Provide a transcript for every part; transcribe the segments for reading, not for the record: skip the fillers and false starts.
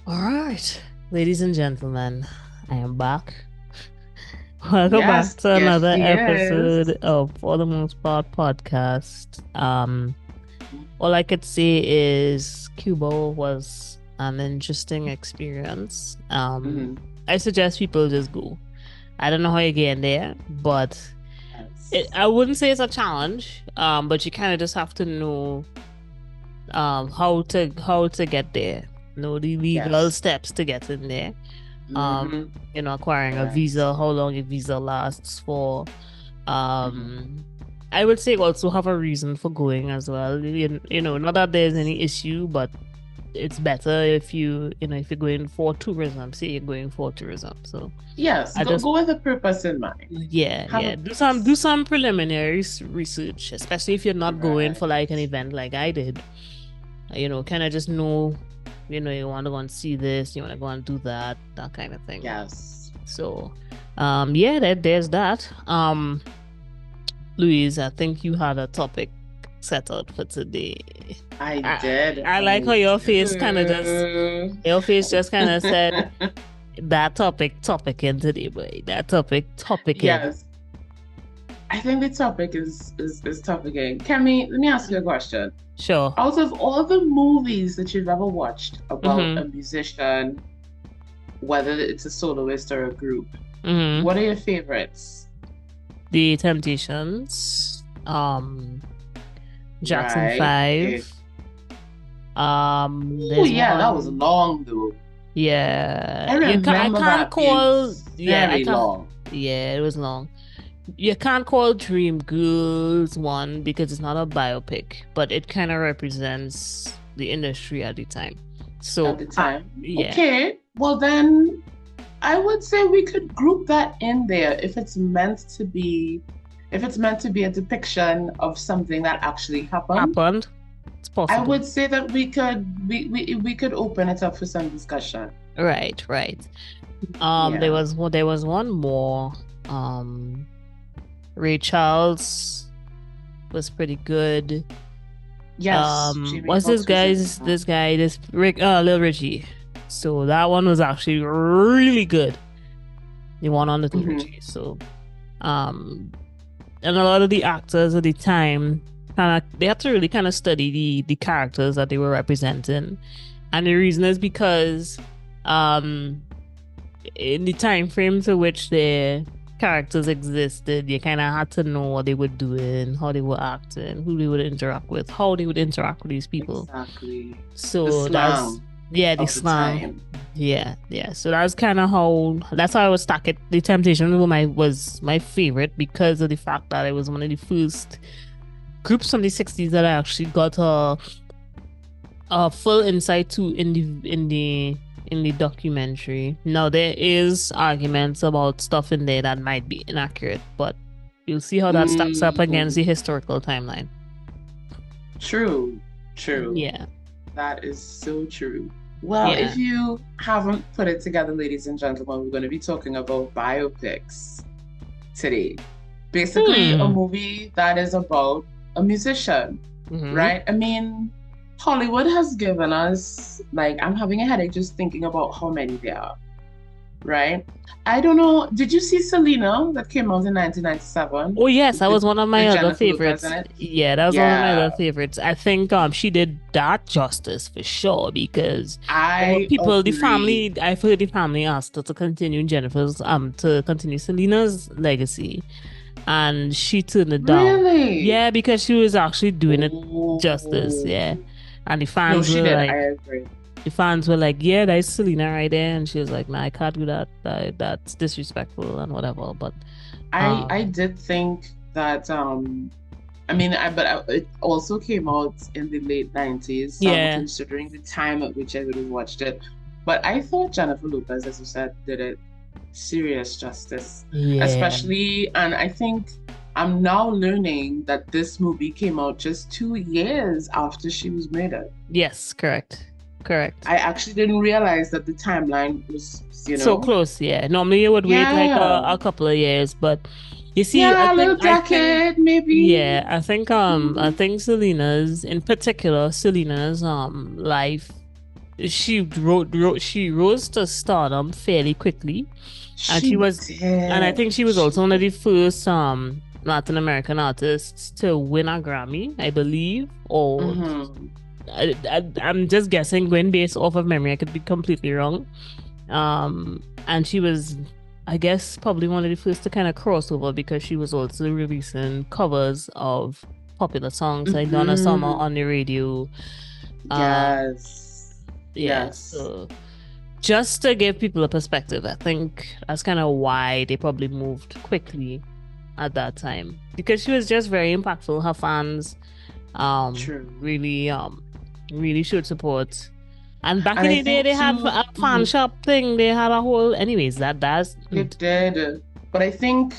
All right, ladies and gentlemen, I am back. Welcome back Yes, to yes, another she is. episode of For the Most Part podcast. All I could say is Cuba was an interesting experience. Hmm. I suggest people just go. I don't know how you get in there, but Yes. I wouldn't say it's a challenge. But you kind of just have to know how to get there. Know the legal Yes. steps to get in there. Hmm. Acquiring a Correct. visa, how long a visa lasts for. Hmm. Um, I would say also have a reason for going as well. Not that there's any issue, but it's better if if you're going for tourism. Say you're going for tourism. So Yes, I go just go with a purpose in mind. yeah, Have a yeah. Do purpose. some preliminary research, especially if you're not going Right. for like an event like I did. Kind of just know, you want to go and see this, you want to go and do that kind of thing. Yes. So, yeah, there's that. Louise, I think you had a topic set out for today. I I did. I like I how do. your face just kind of said that topic in today, boy. That topic in. Yes. I think the topic is tough again. Kemi, let me ask you a question. Sure. Out of all the movies that you've ever watched about a Mm-hmm. musician, whether it's a soloist or a group, Mm-hmm. what are your favorites? The Temptations. Jackson Right. Okay. 5. Oh There's yeah, that was one. long though. Yeah, I I remember can't that being call. Yeah, I very can't. long. Yeah, it was long. You can't call Dream Girls one because it's not a biopic, but it kind of represents the industry at the time. At So, the time. yeah, Okay, well then I would say we could group that in there if it's meant to be a depiction of something that actually happened. happened. It's I possible. would say that we could open it up for some discussion. Right, right. Yeah. There was one more. Um, Ray Charles was pretty good. Yes, Jamie What's Foxx was in that. this guy, this Rick, Lil Richie. So that one was actually really good. The one on Little Hmm. Richie. So, um, and a lot of the actors at the time kind of they had to really kind of study the characters that they were representing, and the reason is because, um, in the time frame to which the characters existed, you kind of had to know what they were doing, how they were acting, who they would interact with, how they would interact with these people. Exactly. The So that's slang yeah, the of the slang. time. Yeah, yeah. So that's kind of that's how I was stuck it. The Temptation was my favorite because of the fact that it was one of the first groups from the 60s that I actually got a full insight to in the documentary. Now there is arguments about stuff in there that might be inaccurate, but you'll see how that stacks up against Mm, the historical timeline. true, true. Yeah. That is so true. Well, Yeah. if you haven't put it together, ladies and gentlemen, we're going to be talking about biopics today. Basically, a Hmm. movie that is about a musician, Mm-hmm. right? I mean, Hollywood has given us, like, I'm having a headache just thinking about how many there are, right? I don't know. Did you see Selena that came out in 1997 Oh yes, that was one of my with other Jennifer Lopez in favorites. it? Yeah, that was one of my other Yeah, favorites. I think she did that justice for sure because there were I people, the agree. family, I've heard the family asked her to continue to continue Selena's legacy, and she turned it down. Really? Yeah, because she was actually doing it justice. Oh, Yeah, and no, she did. I agree. the fans were like, yeah, that's Selena right there, and she was like, nah, I can't do that. That's disrespectful and whatever. But I um, did think that I mean it also came out in the late 90s, so I'm yeah, considering the time at which I would have watched it. But I thought Jennifer Lopez, as you said, did it serious justice. yeah. Especially, and I think I'm now learning that this movie came out just 2 years after she was murdered. Yes, correct. Correct. I actually didn't realize that the timeline was, you So know, close, yeah. Normally you would wait like yeah, a couple of years, but you see, yeah, a little I think decade maybe. yeah, I Mhm. think Selena's in particular, Selena's life she rose to stardom fairly quickly, and She I did. think she was She also one of did. the first Latin American artists to win a Grammy, I believe. Or Mm-hmm. I'm just guessing, going based off of memory. I could be completely wrong. And she was, I guess, probably one of the first to kind of cross over because she was also releasing covers of popular songs like Donna Summer Mm-hmm. on the radio. Um, Yes. yeah, Yes. so just to give people a perspective, I think that's kind of why they probably moved quickly at that time because she was just very impactful. Her fans True. really really showed support. And back And in I the day, think they had too, a fan shop thing. They had a whole, anyways. it did. But I think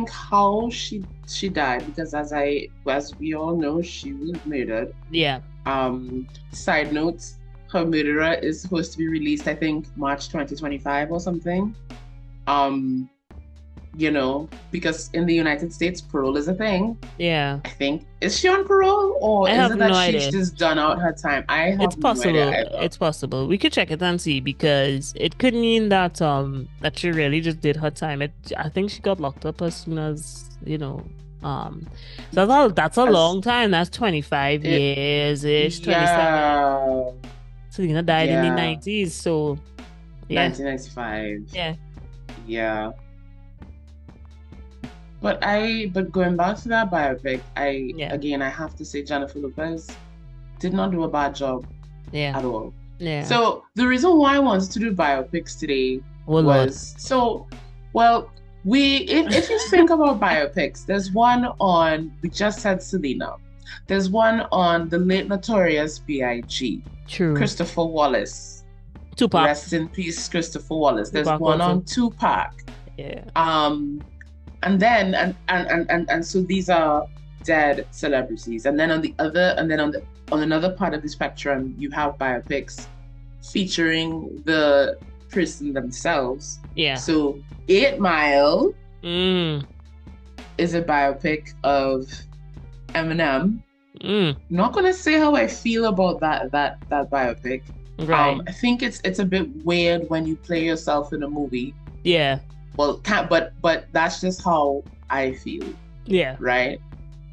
how she died, because as we all know, she was murdered. Yeah, Side note, her murderer is supposed to be released, I think, March 2025 or something. Um, because in the United States, parole is a thing. yeah. I think. Is she on parole, or I is have it no that she's idea. just done out her time? I It's have no idea possible. either. It's possible. We could check it and see because it could mean that that she really just did her time. I think she got locked up as soon as so that's a As long time. That's 25 it, years ish, 27. yeah, Selena died in the yeah, 90s, so yeah, 1995. yeah, Yeah. But going back to that biopic, yeah, again, I have to say Jennifer Lopez did not do a bad job yeah, at all. yeah. So the reason why I wanted to do biopics today Oh Lord. was well, if you think about biopics, there's one on, we just said Selena. There's one on the late notorious B.I.G. True. Christopher Wallace. Tupac. Rest in peace, Christopher Wallace. There's Tupac one also. on Tupac. Yeah. And then and so these are dead celebrities. And then on another part of the spectrum, you have biopics featuring the person themselves. Yeah. So 8 Mile Mm. is a biopic of Eminem. Mm. I'm not gonna say how I feel about that biopic. Right. I think it's a bit weird when you play yourself in a movie. Yeah. Well, but that's just how I feel, Yeah. right?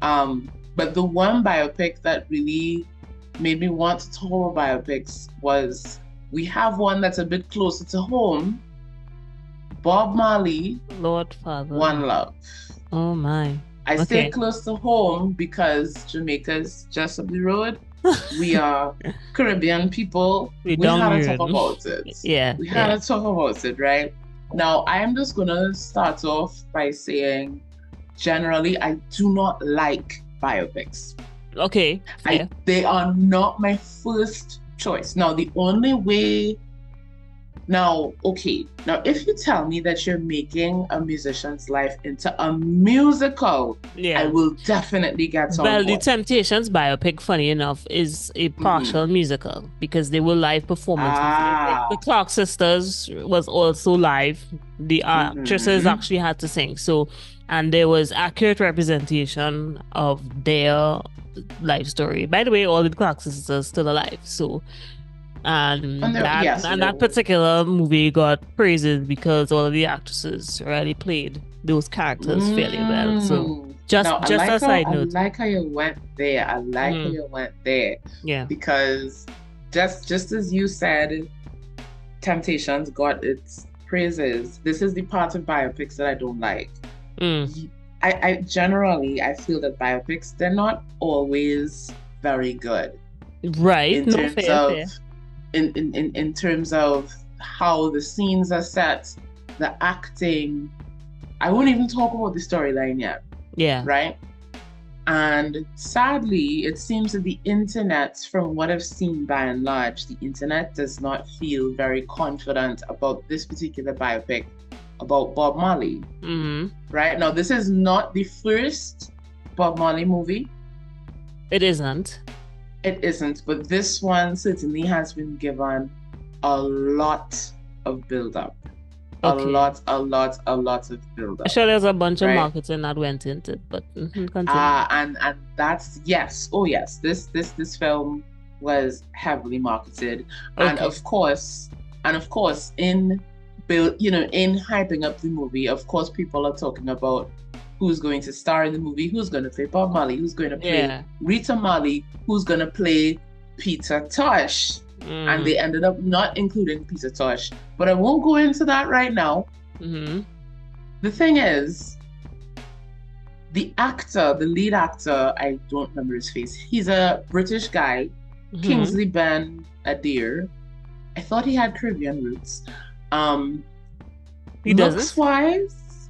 But the one biopic that really made me want to talk about biopics was, we have one that's a bit closer to home. Bob Marley, Lord Father. One Love. Oh my. I say Okay. close to home because Jamaica's just up the road. We are Caribbean people. We We don't had to hear talk it. about it. Yeah. We had Yeah. to talk about it, right? Now, I'm just gonna start off by saying, generally, I do not like biopics. Okay. Fair. They are not my first choice. Now, the only way Now, okay. Now, if you tell me that you're making a musician's life into a musical, I Yeah. will definitely get on Well, the board. Temptations biopic, funny enough, is a partial musical because they were live performances. Ah. The Clark sisters was also live. The actresses Mhm. actually had to sing. So, and there was accurate representation of their life story. By the way, all the Clark sisters are still alive. So, and that particular movie got praises because all of the actresses really played those characters fairly well. So just a side note. I like how you went there. I like how you went there. Yeah. Because just as you said, Temptations got its praises. This is the part of biopics that I don't like. I generally feel that biopics, they're not always very good. Right. In terms of how the scenes are set, the acting. I won't even talk about the storyline yet. Yeah. Right? And sadly, it seems that the internet, from what I've seen by and large, the internet does not feel very confident about this particular biopic about Bob Marley. Right? Now, this is not the first Bob Marley movie. It isn't. It isn't, but this one certainly has been given a lot of build-up. Okay. A lot of build-up. Sure, there's a bunch of marketing that went into it, but continue. And that's, yes. Oh yes, this film was heavily marketed. And Okay. of course, in in hyping up the movie, of course, people are talking about who's going to star in the movie, who's going to play Bob Marley, who's going to play Yeah. Rita Marley, who's going to play Peter Tosh. And they Mm. ended up not including Peter Tosh. But I won't go into that right now. Mm-hmm. The thing is, the actor, the lead actor, I don't remember his face. He's a British guy, Mm-hmm. Kingsley Ben Adair. I thought he had Caribbean roots. Um, He looks doesn't? wise,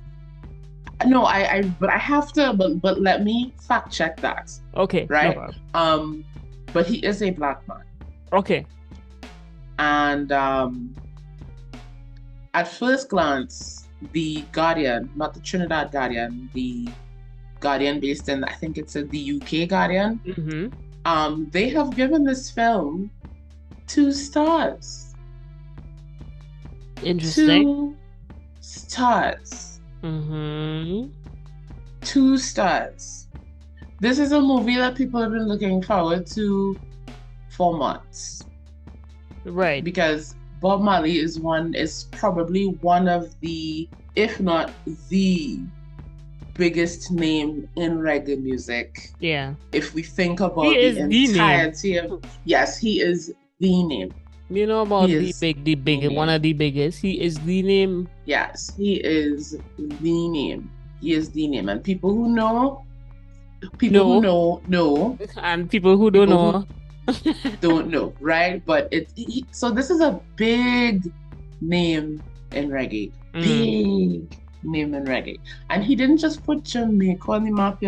no, but I have to, but let me fact check that, Okay, no right? problem. But he is a black man, Okay. and at first glance, the Guardian, not the Trinidad Guardian, the Guardian based in, I think it's the UK Guardian. Mm-hmm. They have given this film 2 stars. Interesting. 2 stars. Mm-hmm. 2 stars. This is a movie that people have been looking forward to for months Right. because Bob Marley is probably one of the, if not the biggest name in reggae music. Yeah. If we think He about is the the name. entirety of, yes, he is the name. You know He about the is big, the the big, one name. of the biggest. He is the name. Yes, he is the name. He is the name. And people who know, know. And people who don't People who know. don't know, right? But so this is a big name in reggae. Big name in reggae. And he didn't just put Jamaica on the map,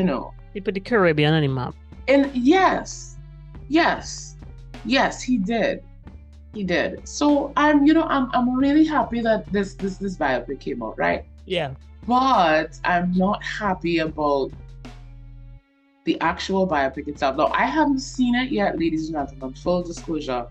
He put the Caribbean on the map. And yes, he did. He did. So I'm really happy that this biopic came out, right? Yeah. But I'm not happy about the actual biopic itself. Now, I haven't seen it yet, ladies and gentlemen, full disclosure,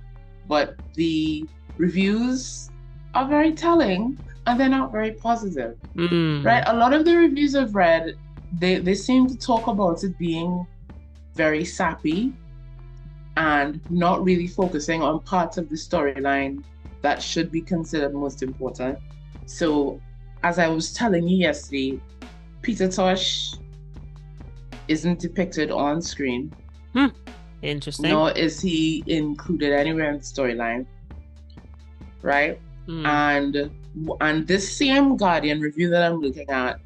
but the reviews are very telling and they're not very positive, right? A lot of the reviews I've read, they seem to talk about it being very sappy and not really focusing on parts of the storyline that should be considered most important. So, as I was telling you yesterday, Peter Tosh isn't depicted on screen. Interesting. Nor is he included anywhere in the storyline, right? And this same Guardian review that I'm looking at,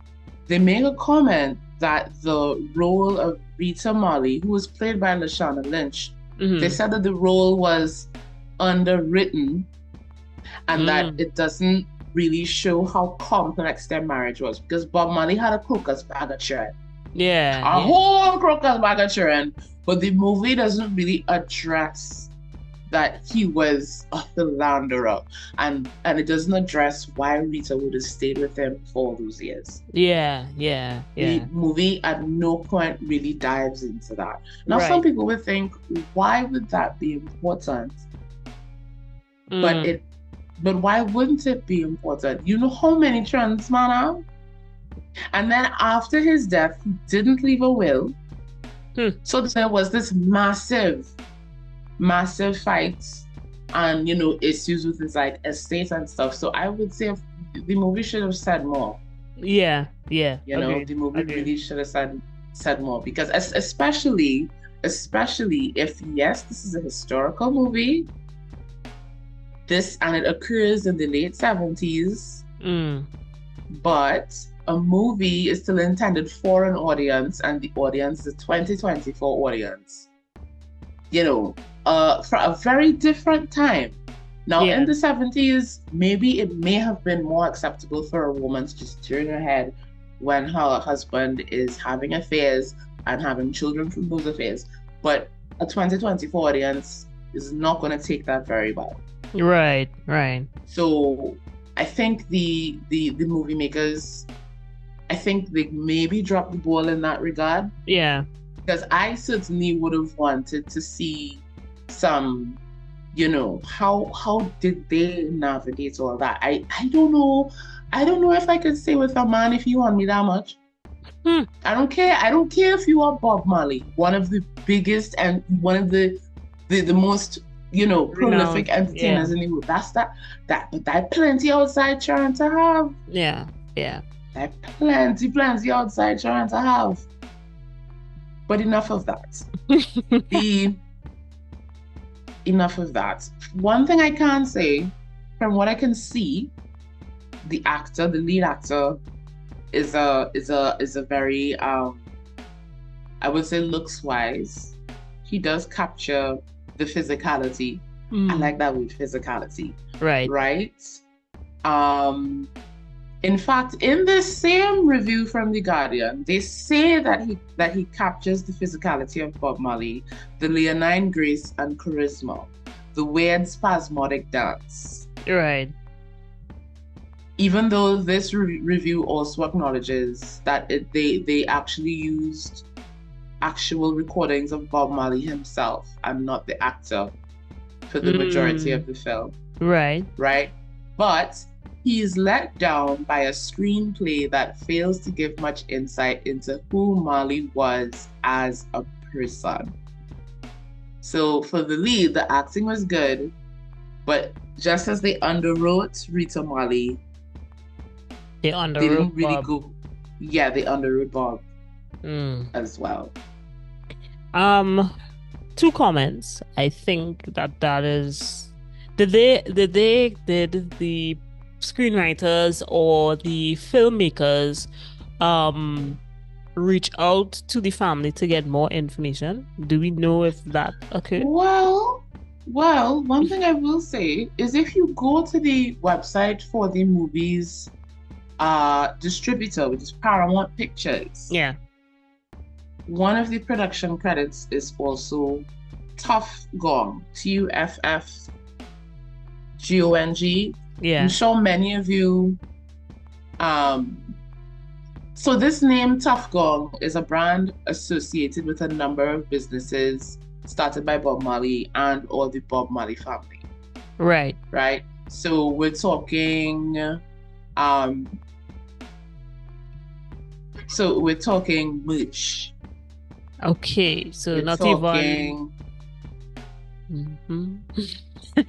they make a comment that the role of Rita Marley, who was played by Lashana Lynch, they said that the role was underwritten and that it doesn't really show how complex their marriage was because Bob Marley had a crocus bag of children. A whole crocus bag of children, but the movie doesn't really address that he was a philanderer, and it doesn't address why Rita would have stayed with him for all those years. The movie at no point really dives into that. Now, some people would think, why would that be important? But why wouldn't it be important? You know how many trans men are? And then after his death, he didn't leave a will. So there was this massive fight and, issues with his estate and stuff. So I would say the movie should have said more. Yeah. The movie really should have said more because especially if, yes, this is a historical movie, and it occurs in the late 70s, but a movie is still intended for an audience, and the audience is a 2024 audience. For a very different time. Now, in the 70s, maybe it may have been more acceptable for a woman to just turn her head when her husband is having affairs and having children from those affairs. But a 2024 audience is not going to take that very well. Right. So I think the movie makers, I think they maybe dropped the ball in that regard. Yeah. Because I certainly would have wanted to see some, how did they navigate all that? I don't know. I don't know if I could stay with a man if you want me that much. I don't care. I don't care if you are Bob Marley, one of the biggest and one of the the most, prolific Renowned. Yeah. entertainers in the world. But that plenty outside trying to have. Yeah. Yeah. That plenty outside trying to have. But enough of that. The enough of that. One thing I can say, from what I can see, the lead actor, is a very I would say looks wise. He does capture the physicality. I like that word, physicality. Right. Right? In fact, in this same review from The Guardian, they say that he captures the physicality of Bob Marley, the leonine grace and charisma, the weird spasmodic dance. Right. Even though this review also acknowledges that they actually used actual recordings of Bob Marley himself and not the actor for the majority of the film. Right. Right? But he is let down by a screenplay that fails to give much insight into who Marley was as a person. So for the lead, the acting was good, but just as they underwrote Rita Marley, they didn't really Bob. Go. Yeah, they underwrote Bob as well. 2 comments. I think that is. Did the screenwriters or the filmmakers reach out to the family to get more information? Do we know if that occurred? Well, one thing I will say is if you go to the website for the movie's distributor, which is Paramount Pictures. Yeah. One of the production credits is also Tuff Gong, TUFF GONG. Yeah. I'm sure many of you. So this name Tuff Gong is a brand associated with a number of businesses started by Bob Marley and or the Bob Marley family. Right. Right. So we're talking. So we're talking merch. Okay, so we're not talking... even.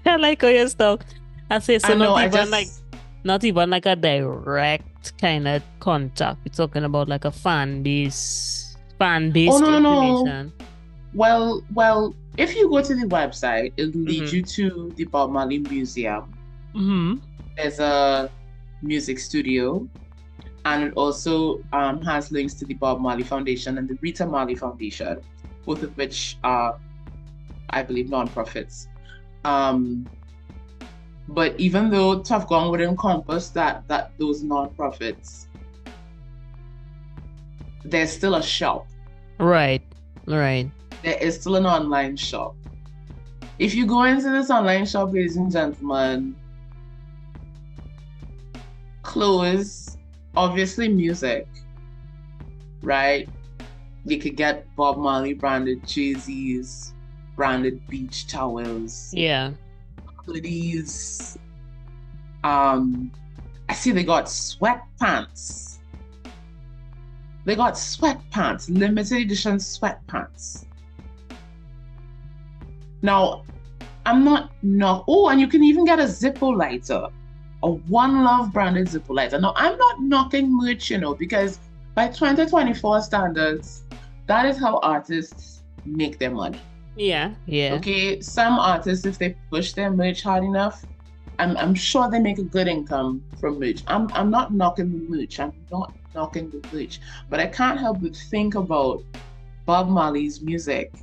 I like all your stuff. I say so. Not even like a direct kind of contact. We're talking about like a fan base. Information. Well, if you go to the website, it'll lead you to the Bob Marley Museum. There's a music studio. And it also has links to the Bob Marley Foundation and the Rita Marley Foundation, both of which are, I believe, non-profits. But even though Tuff Gong would encompass those non-profits, there's still a shop. Right. There is still an online shop. If you go into this online shop, ladies and gentlemen, clothes, obviously music, right? You could get Bob Marley branded jerseys, branded beach towels, hoodies. I see they got sweatpants. Limited edition sweatpants. Now, and you can even get a Zippo lighter. A One Love branded Zippo lighter. Now, I'm not knocking merch, because by 2024 standards, that is how artists make their money. Yeah. Okay, some artists, if they push their merch hard enough, I'm sure they make a good income from merch. I'm not knocking the merch. But I can't help but think about Bob Marley's music.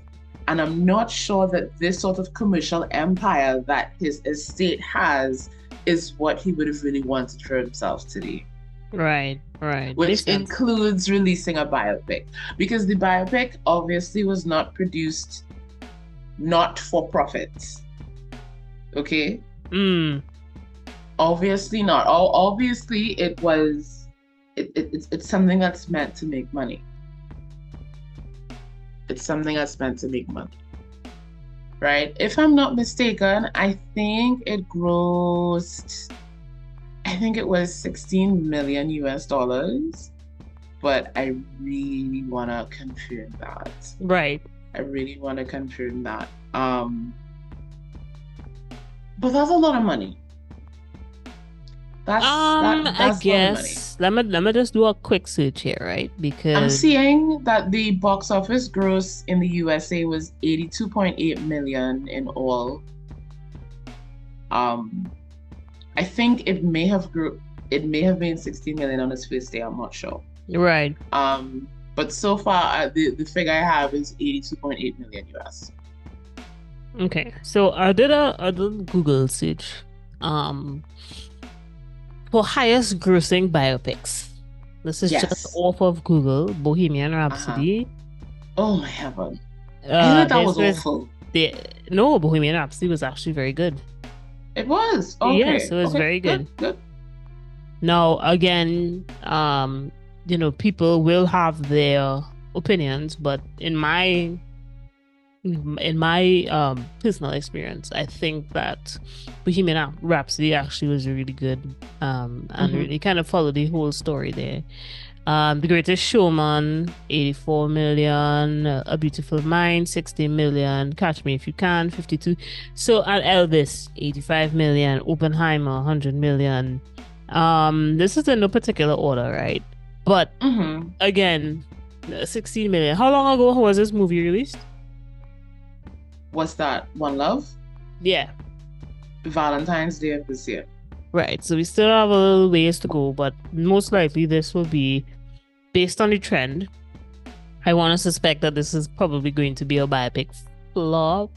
And I'm not sure that this sort of commercial empire that his estate has is what he would have really wanted for himself today. Right. Which includes releasing a biopic. Because the biopic obviously was not produced not for profit. Okay? Obviously not. Obviously it was it's something that's meant to make money. Right? If I'm not mistaken, I think it was $16 million US, but I really want to confirm that. Right. I really want to confirm that. But that's a lot of money. I That's a lot of money. guess let me just do a quick search here, right? I'm Because seeing that the box office gross in the USA was 82.8 million in all. Um, I think it may have been 60 million on its first day, I'm not sure. right. But so far the figure I have is 82.8 million US. Okay. So I did Google search um for highest grossing biopics. This is just Yes. off of Google, Bohemian Uh-huh. Rhapsody. Oh my heaven. I heard that This was was awful. the no, Bohemian Rhapsody was actually very good. It was. Yes, Okay. it was Okay. very Good. good. Good. Now, again, people will have their opinions, but in my personal experience, I think that Bohemian Rhapsody actually was really good, and Hmm. really kind of followed the whole story there. The Greatest Showman, 84 million, A Beautiful Mind, 60 million, Catch Me If You Can, 52. So, and Elvis, 85 million, Oppenheimer, 100 million. This is in no particular order, right? But Hmm. again, 16 million. How long ago was this movie released? What's that? One Love? Yeah, Valentine's Day of this year. right. So we still have a little ways to go, but most likely this will be based on the trend. I want to suspect that this is probably going to be a biopic flop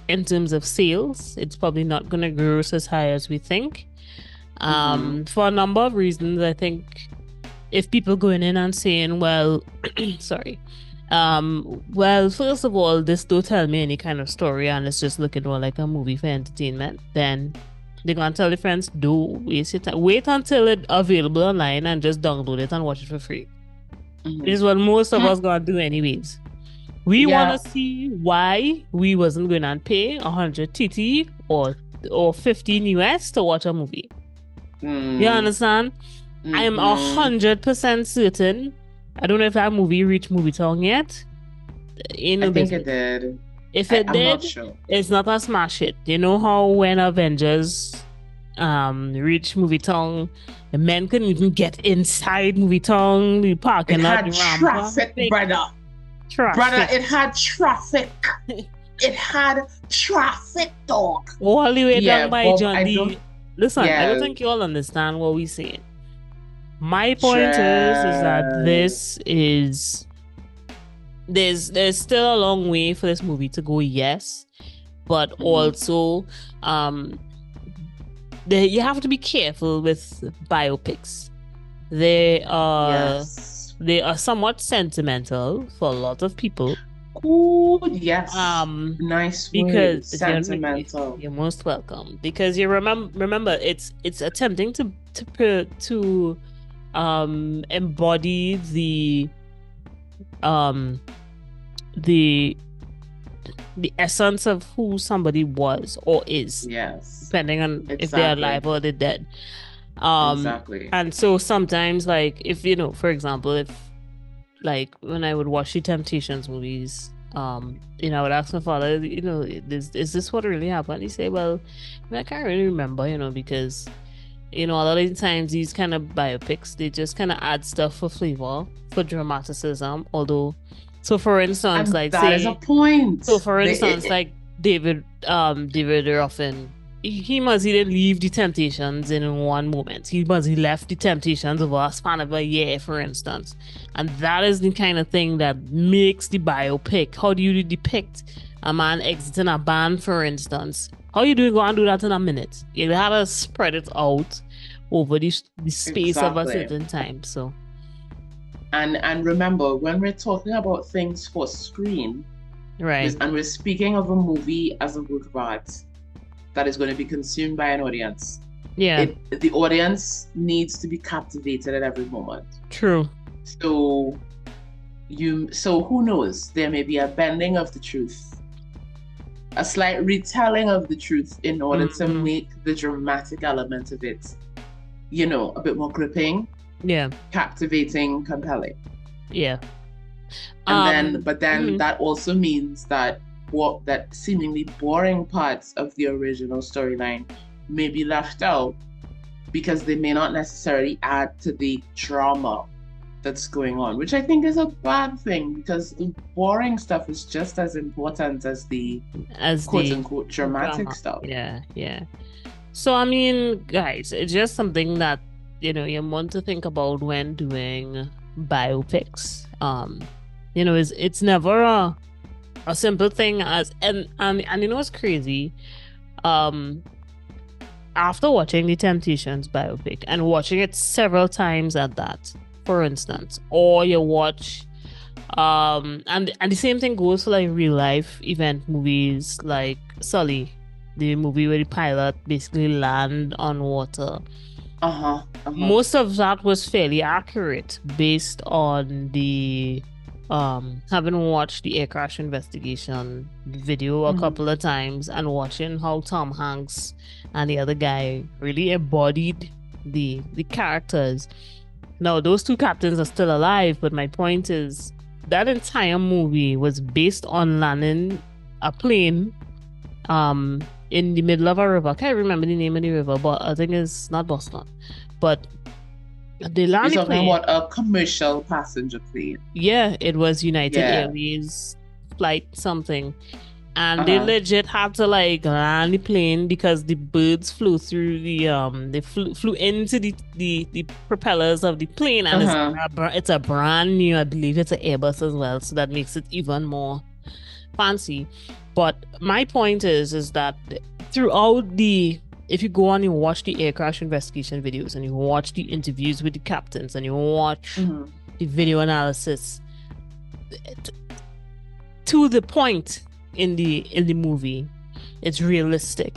in terms of sales. It's probably not going to gross as high as we think. Hmm. For a number of reasons, I think if people going in and saying, well, sorry, well, first of all, this don't tell me any kind of story and it's just looking more like a movie for entertainment, then they're gonna tell their friends, don't waste your time. Wait until it's available online and just download it and watch it for free. Hmm. This is what most of us gonna do anyways. We wanna Yeah. see why we wasn't gonna pay 100 TT or 15 US to watch a movie. You Mm. understand? I am Hmm. 100% certain. I don't know if that movie reached Movie Town yet. Ain't I no think it business. did. If it I'm not did, sure. it's not a smash hit. You know how when Avengers reach Movie Town, the men couldn't even get inside Movie Town, the It parking lot, had the ramp, traffic, big brother. Brother, traffic. it had traffic. It had traffic, dog. All the way down Yeah, by Bob, John I don't. D. Listen, I don't Yeah, think you all understand what we're saying. My point is that dread. there's still a long way for this movie to go, yes, but Mhm. also you have to be careful with biopics. They are Yes. they are somewhat sentimental for a lot of people. Good. Yes. Um, Nice word. because Sentimental. you're most welcome. Because you remember it's attempting to embody um the the essence of who somebody was or is, Yes. depending on if they're Exactly. alive or they're dead. Um, Exactly. and so sometimes, like, if for example, if like when I would watch the Temptations movies, I would ask my father, is this what really happened? He say, well, I can't really remember, because a lot of the times these kind of biopics, they just kind of add stuff for flavor, for dramaticism. Although, so for instance, And like that is a say, point. so for instance, like David Ruffin, he must he didn't leave the Temptations in one moment. He left the Temptations over a span of a year, for instance, and that is the kind of thing that makes the biopic. How do you depict a man exiting a band, for instance? How you doing? Go and do that in a minute. You gotta spread it out over the space of a Exactly. certain time. So And remember, when we're talking about things for screen, right, and we're speaking of a movie as a work of art that is going to be consumed by an audience, yeah, the audience needs to be captivated at every moment. true, So who knows? There may be a bending of the truth, a slight retelling of the truth in order to mm-hmm. make the dramatic element of it, a bit more gripping, Yeah, captivating, compelling. yeah. And then, but then mhm. that also means that what that seemingly boring parts of the original storyline may be left out because they may not necessarily add to the drama that's going on, which I think is a bad thing because the boring stuff is just as important as the As quote the unquote dramatic drama. stuff. Yeah, yeah. So I mean, guys, it's just something that you want to think about when doing biopics. It's never a simple thing as and you know what's crazy? Um, after watching the Temptations biopic and watching it several times at that, for instance, or you watch and the same thing goes for like real life event movies like Sully, the movie where the pilot basically land on water. Most of that was fairly accurate based on the having watched the air crash investigation video a couple of times and watching how Tom Hanks and the other guy really embodied the characters. Now those two captains are still alive, but my point is that entire movie was based on landing a plane in the middle of a river. I can't remember the name of the river, but I think it's not Boston. But they landed You're talking plane. about a commercial passenger plane. Yeah, it was United Airways flight something. And they legit had to like land the plane because the birds flew through they flew into the propellers of the plane, and it's a brand new, I believe it's an Airbus as well, so that makes it even more fancy. But my point is that throughout if you go on and watch the air crash investigation videos and you watch the interviews with the captains and you watch the video analysis, to the point in the movie, it's realistic.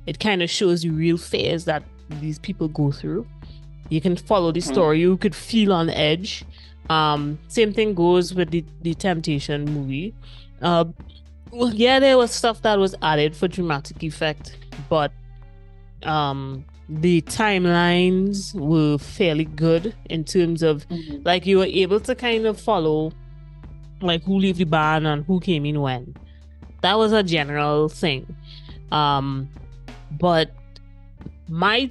It kind of shows you real fears that these people go through. You can follow the story. You could feel on edge. Same thing goes with the Temptation movie. Well, yeah, there was stuff that was added for dramatic effect, but the timelines were fairly good in terms of like you were able to kind of follow like who left the band and who came in when. That was a general thing. But my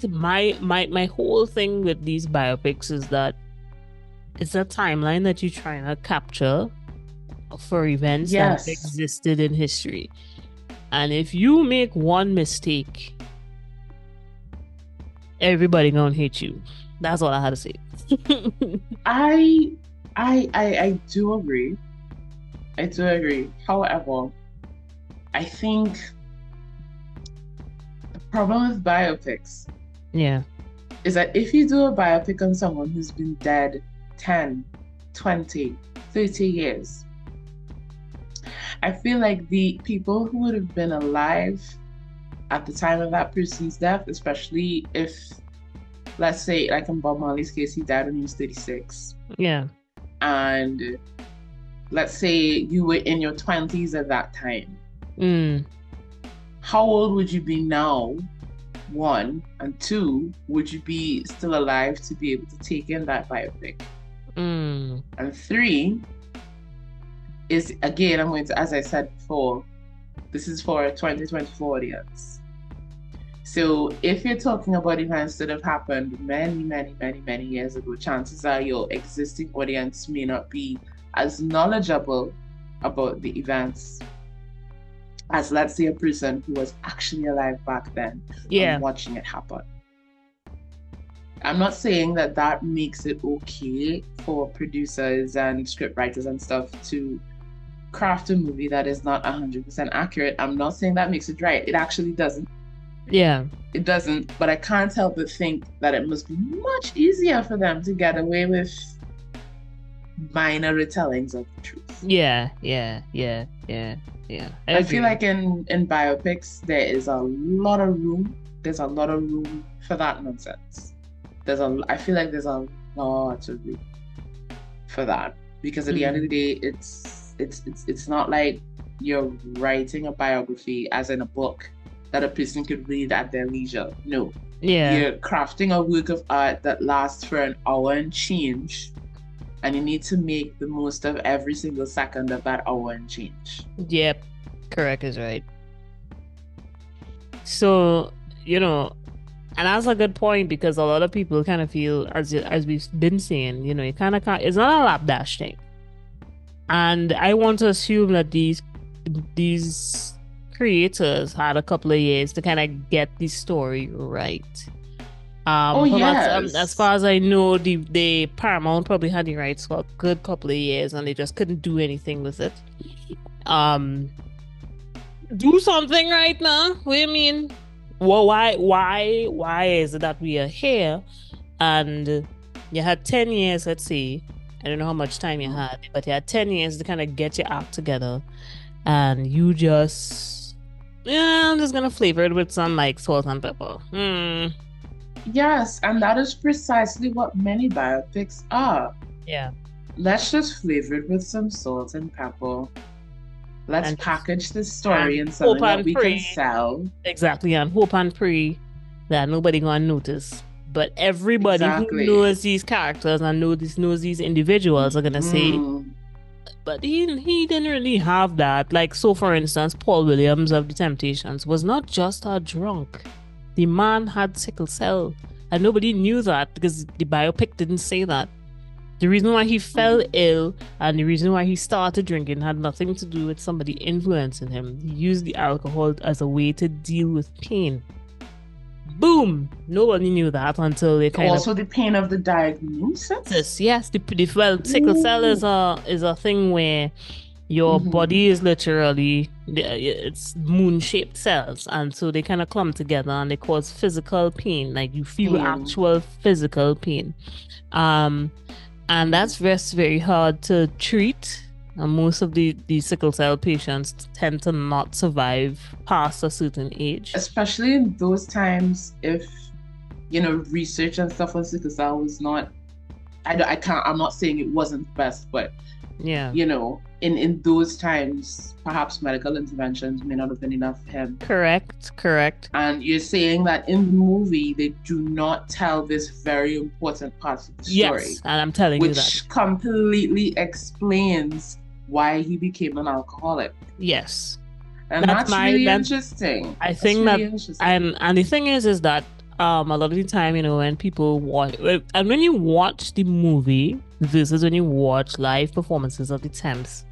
whole thing with these biopics is that it's a timeline that you're trying to capture for events that have existed in history. And if you make one mistake, everybody gonna hate you. That's all I had to say. I do agree. I do agree. However, I think the problem with biopics is that if you do a biopic on someone who's been dead 10, 20, 30 years, I feel like the people who would have been alive at the time of that person's death, especially if, let's say, like in Bob Marley's case, he died when he was 36. Yeah. And let's say you were in your 20s at that time. How old would you be now? One, and two, would you be still alive to be able to take in that biopic? And three is, again, I'm going to, as I said before, this is for a 2024 audience. So if you're talking about events that have happened many years ago, chances are your existing audience may not be as knowledgeable about the events as, let's say, a person who was actually alive back then and watching it happen. I'm not saying that makes it okay for producers and scriptwriters and stuff to craft a movie that is not 100% accurate. I'm not saying that makes it right. It actually doesn't. Yeah. It doesn't, but I can't help but think that it must be much easier for them to get away with minor retellings of the truth. Yeah. I feel like in biopics there is a lot of room. There's a lot of room for that nonsense. I feel like there's a lot of room for that, because at the end of the day, it's not like you're writing a biography as in a book that a person could read at their leisure. No. Yeah. You're crafting a work of art that lasts for an hour and change, and you need to make the most of every single second of that hour and change. Yep, correct is right. So, and that's a good point because a lot of people kind of feel, as we've been saying, you kind of can't, it's not a lapdash thing. And I want to assume that these creators had a couple of years to kind of get the story right. Yes. As far as I know, the Paramount probably had the rights for a good couple of years, and they just couldn't do anything with it. Do something right now. What do you mean? Well, why is it that we are here? And you had 10 years, let's say. I don't know how much time you had, but you had 10 years to kind of get your act together, and you just, I'm just gonna flavor it with some like salt and pepper. Yes, and that is precisely what many biopics are. Yeah. Let's just flavor it with some salt and pepper. Let's package the story in something that we can sell. Exactly, and hope and pray that nobody gonna notice. But everybody who knows these characters and knows these individuals are gonna say, but he didn't really have that. Like, so for instance, Paul Williams of The Temptations was not just a drunk. The man had sickle cell, and nobody knew that because the biopic didn't say that. The reason why he fell ill and the reason why he started drinking had nothing to do with somebody influencing him. He used the alcohol as a way to deal with pain. Boom! Nobody knew that until they kind also the pain of the diagnosis. Yes, sickle cell is a thing where your body is literally, it's moon-shaped cells, and so they kind of clump together and they cause physical pain. Like you feel actual physical pain, and that's very hard to treat. And most of the sickle cell patients tend to not survive past a certain age. Especially in those times, if, research and stuff on sickle cell was not, I'm not saying it wasn't the best, but, yeah, in those times, perhaps medical interventions may not have been enough for him. Correct. And you're saying that in the movie, they do not tell this very important part of the story. Yes, and I'm telling you that. Which completely explains why he became an alcoholic. Yes. And that's really interesting. I think that, and the thing is that a lot of the time, when people watch, and when you watch the movie versus when you watch live performances of the Temps,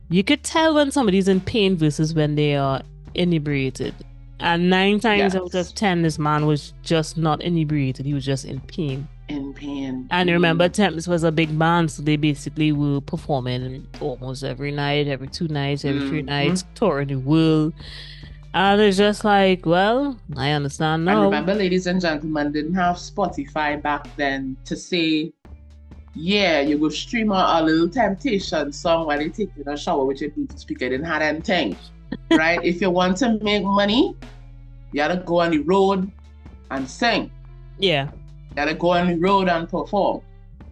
you could tell when somebody's in pain versus when they are inebriated. And 9 times out of 10, this man was just not inebriated. He was just in pain. And remember, Temps was a big band, so they basically were performing almost every night, every 2 nights, every 3 nights, touring the world. And it's just like, well, I understand now. And remember, ladies and gentlemen, didn't have Spotify back then to say, yeah, you go stream a little Temptation song while you're taking a shower with your Bluetooth speaker. Didn't have anything, right? If you want to make money, you gotta go on the road and sing. Yeah. You gotta go on the road and perform.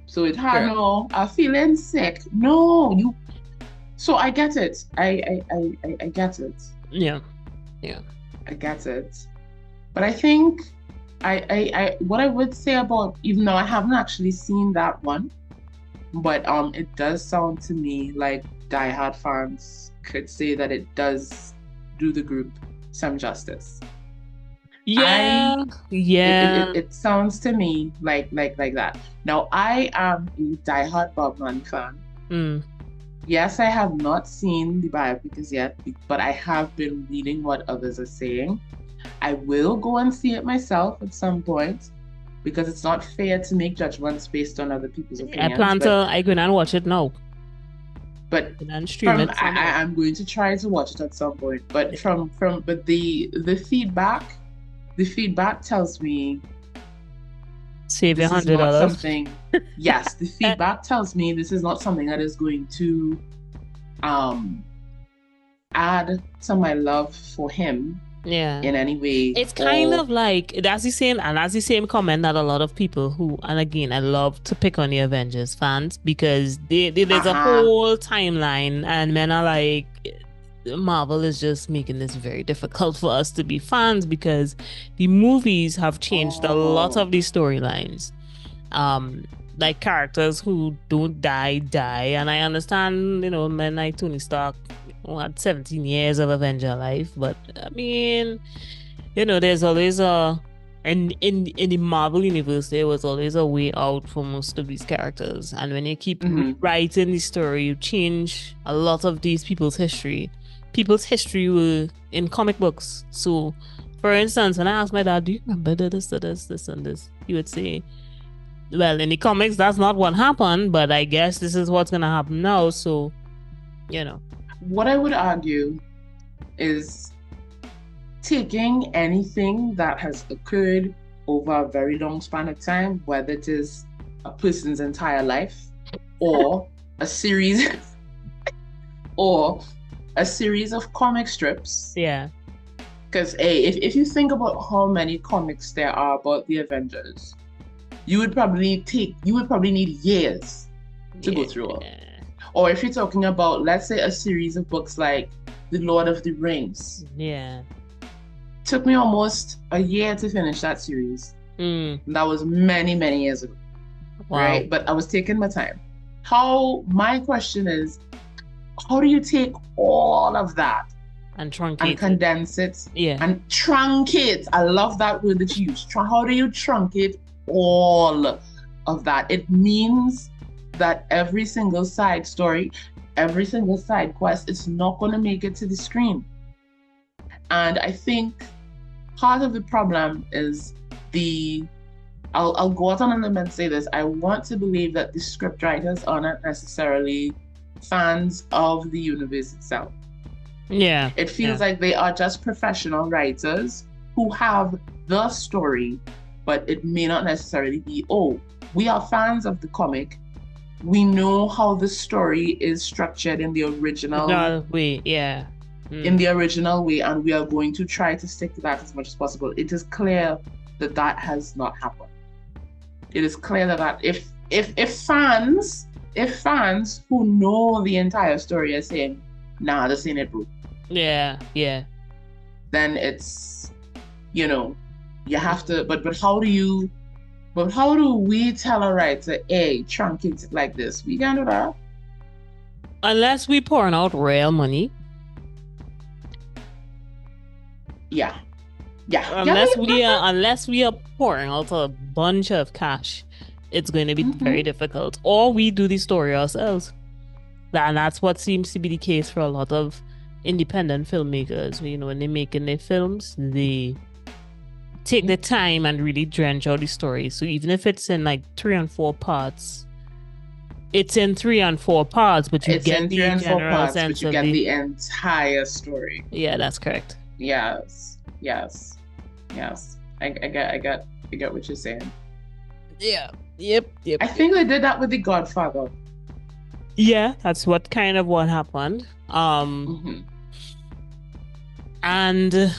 So it had no, I'm feeling sick. No, you. So I get it. I get it. Yeah. I get it. But I think what I would say about, even though I haven't actually seen that one, but it does sound to me like diehard fans could say that it does do the group some justice. Yeah. It sounds to me like that. Now, I am a diehard Bob Marley fan. Yes, I have not seen the biopic as yet, but I have been reading what others are saying. I will go and see it myself at some point because it's not fair to make judgments based on other people's opinions. I go and watch it now. But I'm going to try to watch it at some point. But the feedback tells me save $100. Yes, the feedback tells me this is not something that is going to add to my love for him in any way. It's kind of like that's the same comment that a lot of people who, and again, I love to pick on the Avengers fans because there's a whole timeline and men are like, Marvel is just making this very difficult for us to be fans because the movies have changed a lot of these storylines. like characters who don't die, and I understand, men like Tony Stark who had 17 years of Avenger life, but I mean, there's always in the Marvel universe, there was always a way out for most of these characters, and when you keep writing the story, you change a lot of these people's history. People's history were in comic books. So, for instance, when I asked my dad, "Do you remember this, and this?" He would say, "Well, in the comics, that's not what happened, but I guess this is what's gonna happen now." So, What I would argue is taking anything that has occurred over a very long span of time, whether it is a person's entire life or a series of comic strips. Yeah. Because if you think about how many comics there are about the Avengers, you would probably need years to go through all. Or if you're talking about, let's say, a series of books like The Lord of the Rings. Yeah. Took me almost a year to finish that series. That was many, many years ago. Wow. Right? But I was taking my time. My question is, how do you take all of that and truncate and condense it? Yeah. And truncate. I love that word that you use. How do you truncate all of that? It means that every single side story, every single side quest, it's not going to make it to the screen. And I think part of the problem is I'll go out on a limb and say this. I want to believe that the script writers are not necessarily fans of the universe itself. Yeah. It feels like they are just professional writers who have the story, but it may not necessarily be, we are fans of the comic. We know how the story is structured in the original way. Yeah. In the original way, and we are going to try to stick to that as much as possible. It is clear that has not happened. It is clear that if fans who know the entire story are saying, "Nah, this ain't it, bro." Yeah. Then it's, you have to. But how do we tell a writer, "Hey, truncate it like this"? We can't do that unless we pouring out real money. Yeah. Unless we are pouring out a bunch of cash, it's going to be very difficult. Or we do the story ourselves. And that's what seems to be the case for a lot of independent filmmakers. When they're making their films, they take the time and really drench out the story. So even if it's in like 3 and 4 parts, it's in 3 and 4 parts, but you get the general sense of the entire story. Yeah, that's correct. Yes. I get what you're saying. Yeah. Yep. I think they did that with The Godfather. Yeah, that's what happened. And and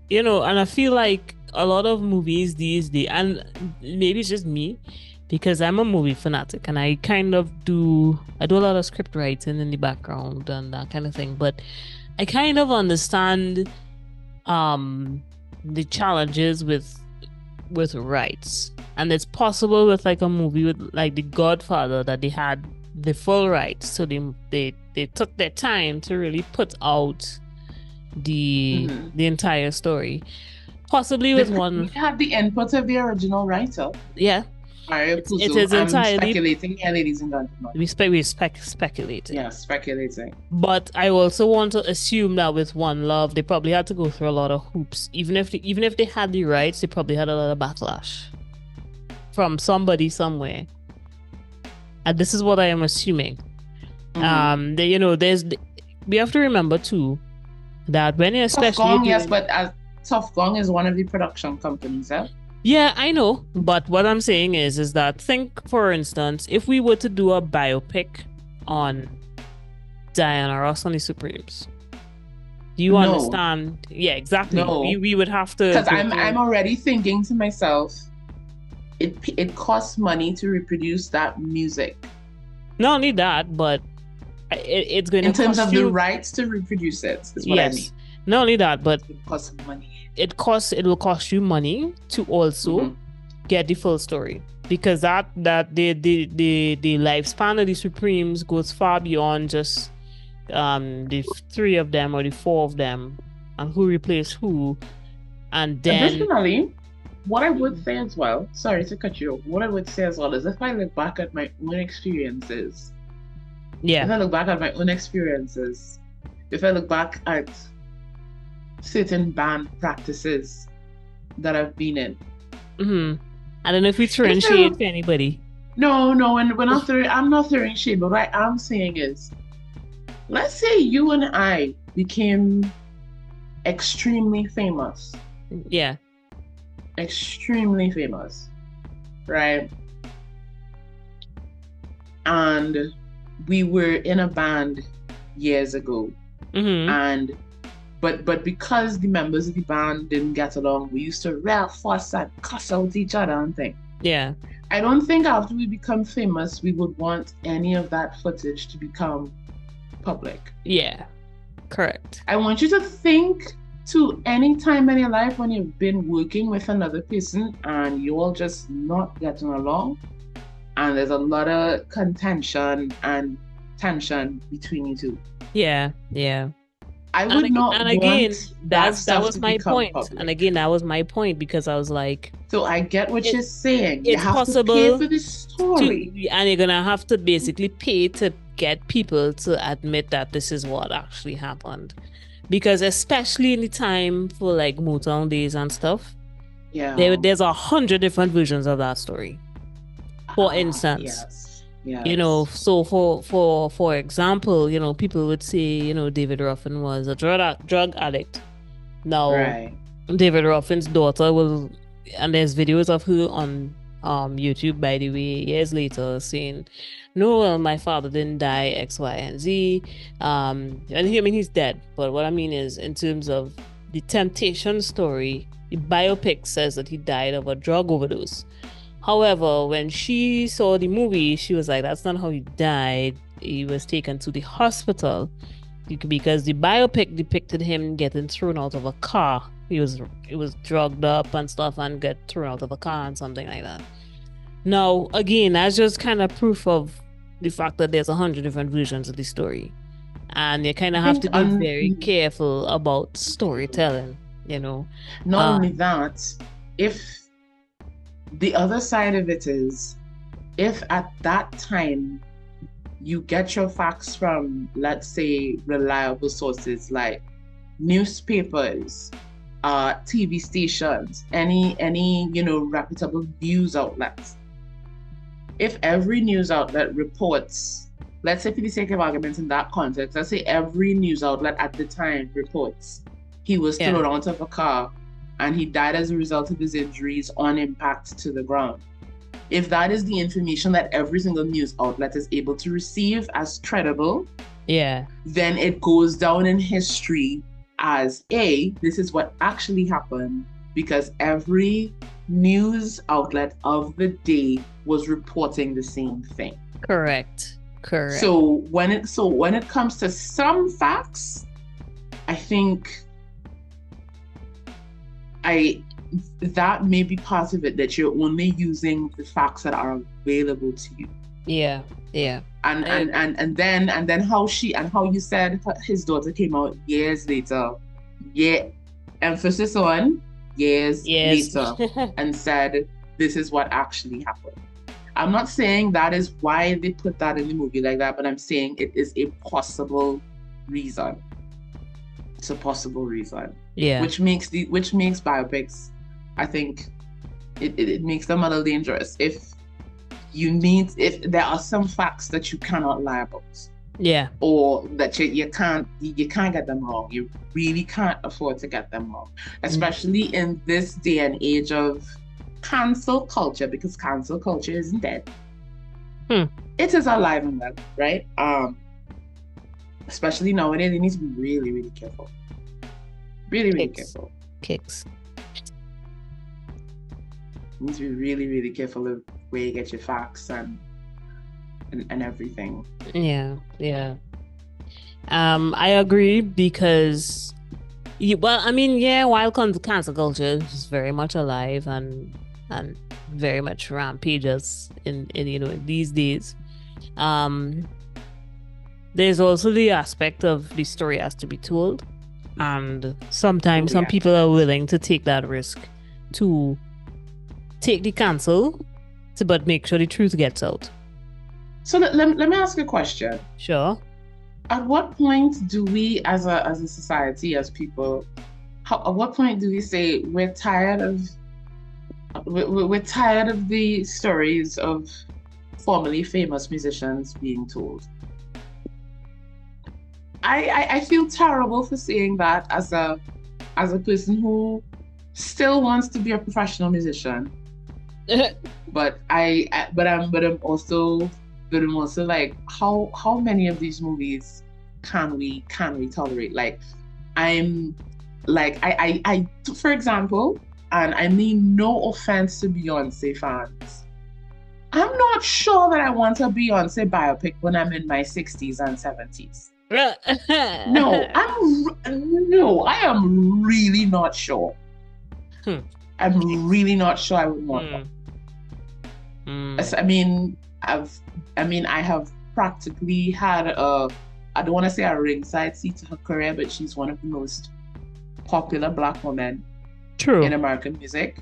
I feel like a lot of movies these days, and maybe it's just me, because I'm a movie fanatic and I do a lot of script writing in the background and that kind of thing, but I kind of understand the challenges with rights. And it's possible with like a movie with like The Godfather that they had the full rights, so they took their time to really put out the entire story. Possibly with one. We have the input of the original writer. Yeah. It is entirely speculating here, ladies and gentlemen. We're speculating. Yeah, speculating. But I also want to assume that with One Love, they probably had to go through a lot of hoops. Even if they had the rights, they probably had a lot of backlash from somebody somewhere. And this is what I am assuming. We have to remember too that when you especially Tough Gong is one of the production companies, eh? Yeah, I know. But what I'm saying is that think, for instance, if we were to do a biopic on Diana Ross and the Supremes. Do you understand? Yeah, exactly. No. We would have to. Because I'm already thinking to myself, it costs money to reproduce that music. Not only that, but it's going to cost you. In terms of the rights to reproduce it, is what I mean. Not only that, but it costs money. It will cost you money to also get the full story. because the lifespan of the Supremes goes far beyond just the three of them or the four of them and who replaced who. And then additionally, what I would say as well, sorry to cut you off, what I would say as well is if I look back at my own experiences, if I look back at certain band practices that I've been in. I don't know if we throwing shade for anybody. No, and I'm not throwing shade, but what I'm saying is, let's say you and I became extremely famous. Yeah. Extremely famous, right? And we were in a band years ago, and but because the members of the band didn't get along, we used to rail, fuss, and cuss out each other and things. Yeah. I don't think after we become famous, we would want any of that footage to become public. Yeah, correct. I want you to think to any time in your life when you've been working with another person and you all just not getting along, and there's a lot of contention and tension between you two. Yeah. I would not. And again, that was my point. Public. And again, that was my point because I was like, so I get what you're saying. It's possible to pay for this story, and you're gonna have to basically pay to get people to admit that this is what actually happened. Because especially in the time for like Motown days and stuff, there's 100 different versions of that story. For instance. Yes. You know, so for example, you know, people would say, you know, David Ruffin was a drug addict. Now, David Ruffin's daughter will, and there's videos of her on YouTube, by the way, years later, saying, no, well, my father didn't die, X, Y, and Z. And I mean, he's dead. But what I mean is, in terms of the Temptation story, the biopic says that he died of a drug overdose. However, when she saw the movie, she was like, that's not how he died. He was taken to the hospital because the biopic depicted him getting thrown out of a car. He was drugged up and stuff and get thrown out of a car and something like that. Now, again, that's just kind of proof of the fact that there's 100 different versions of the story. And you kind of have to be very careful about storytelling, you know. Not only that, if the other side of it is, if at that time you get your facts from, let's say, reliable sources like newspapers, TV stations, any you know, reputable news outlets. If every news outlet reports, let's say for the sake of argument in that context, let's say every news outlet at the time reports he was thrown out of a car and he died as a result of his injuries on impact to the ground. If that is the information that every single news outlet is able to receive as credible, then it goes down in history as this is what actually happened because every news outlet of the day was reporting the same thing. Correct. So when it comes to some facts, I think that may be part of it, that you're only using the facts that are available to you. Yeah. And then how you said his daughter came out years later. Yeah, emphasis on years later, and said this is what actually happened. I'm not saying that is why they put that in the movie like that, but I'm saying it is a possible reason. It's a possible reason. Yeah. Which makes biopics, I think, it makes them a little dangerous if there are some facts that you cannot lie about. Yeah. Or that you can't get them wrong. You really can't afford to get them wrong. Especially in this day and age of cancel culture, because cancel culture isn't dead. It is alive and well, right? Especially nowadays, you need to be really, really careful. Really, really careful. Kicks. You need to be really, really careful of where you get your facts and everything. Yeah. I agree because, while cancel culture is very much alive and very much rampages in these days. Um, there's also the aspect of the story has to be told, and sometimes Oh, some yeah. people are willing to take that risk to take the cancel, but make sure the truth gets out. So let me ask you a question. Sure. At what point do we, as a society, as people, at what point do we say we're tired of we're tired of the stories of formerly famous musicians being told? I feel terrible for saying that as a person who still wants to be a professional musician, but I'm also like, how many of these movies can we tolerate? Like, I'm like I for example, and I mean no offense to Beyonce fans, I'm not sure that I want a Beyonce biopic when I'm in my 60s and 70s. No, I am really not sure. I'm really not sure I would want one. I mean, I have practically had I don't want to say a ringside seat to her career, but she's one of the most popular Black women in American music.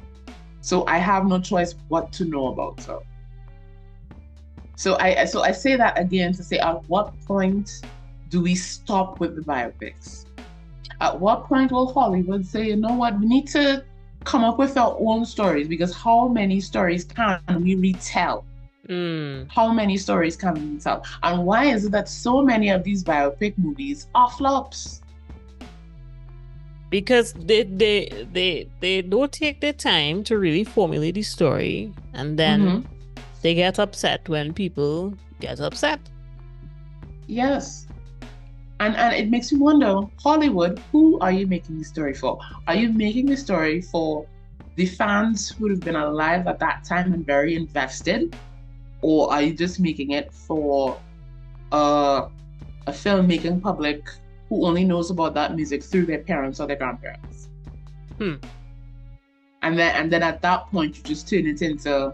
So I have no choice but to know about her. So I say that again to say, at what point do we stop with the biopics? At what point will Hollywood say, you know what, we need to come up with our own stories? Because how many stories can we retell? How many stories can we retell? And why is it that so many of these biopic movies are flops? Because they don't take their time to really formulate the story, and then they get upset when people get upset. Yes. And it makes me wonder, Hollywood, who are you making the story for? Are you making the story for the fans who have been alive at that time and very invested? Or are you just making it for a filmmaking public who only knows about that music through their parents or their grandparents? And then at that point, you just turn it into,